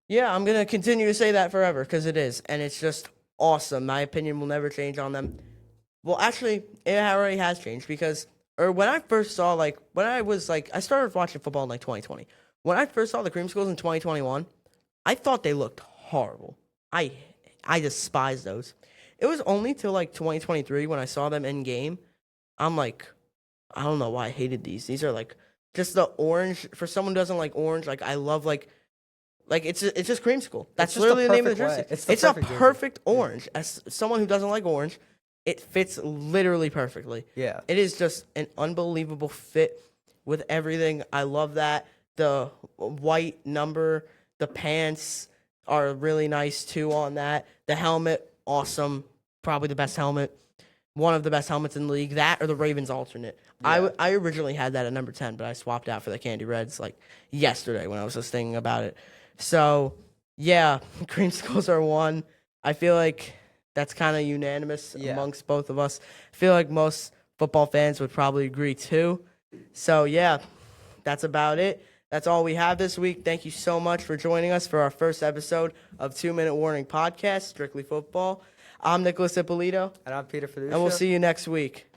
A: yeah, I'm going to continue to say that forever because it is, and it's just awesome. My opinion will never change on them. Well, actually, it already has changed because when I first saw I started watching football in like 2020. When I first saw the creamsicles in 2021, I thought they looked horrible. I despise those. It was only till like 2023 when I saw them in game. I'm like, I don't know why I hated these. These are like just the orange. For someone who doesn't like orange, like I love like it's just creamsicle. That's
B: just
A: literally
B: the
A: the name of the
B: perfect
A: jersey.
B: way.
A: It's a
B: perfect jersey.
A: perfect orange. As someone who doesn't like orange, it fits literally perfectly.
B: Yeah.
A: It is just an unbelievable fit with everything. I love that. The white number, the pants are really nice too on that. The helmet, awesome. Probably the best helmet. One of the best helmets in the league. That or the Ravens alternate.
B: Yeah.
A: I originally had that at number 10, but I swapped out for the Candy Reds like yesterday when I was just thinking about it. So, yeah, creamsicles are one. I feel like that's kind of unanimous amongst both of us. I feel like most football fans would probably agree too. So, yeah, that's about it. That's all we have this week. Thank you so much for joining us for our first episode of 2 Minute Warning Podcast, Strictly Football. I'm Nicholas Ippolito,
B: And I'm Peter Fiducia.
A: and we'll see you next week.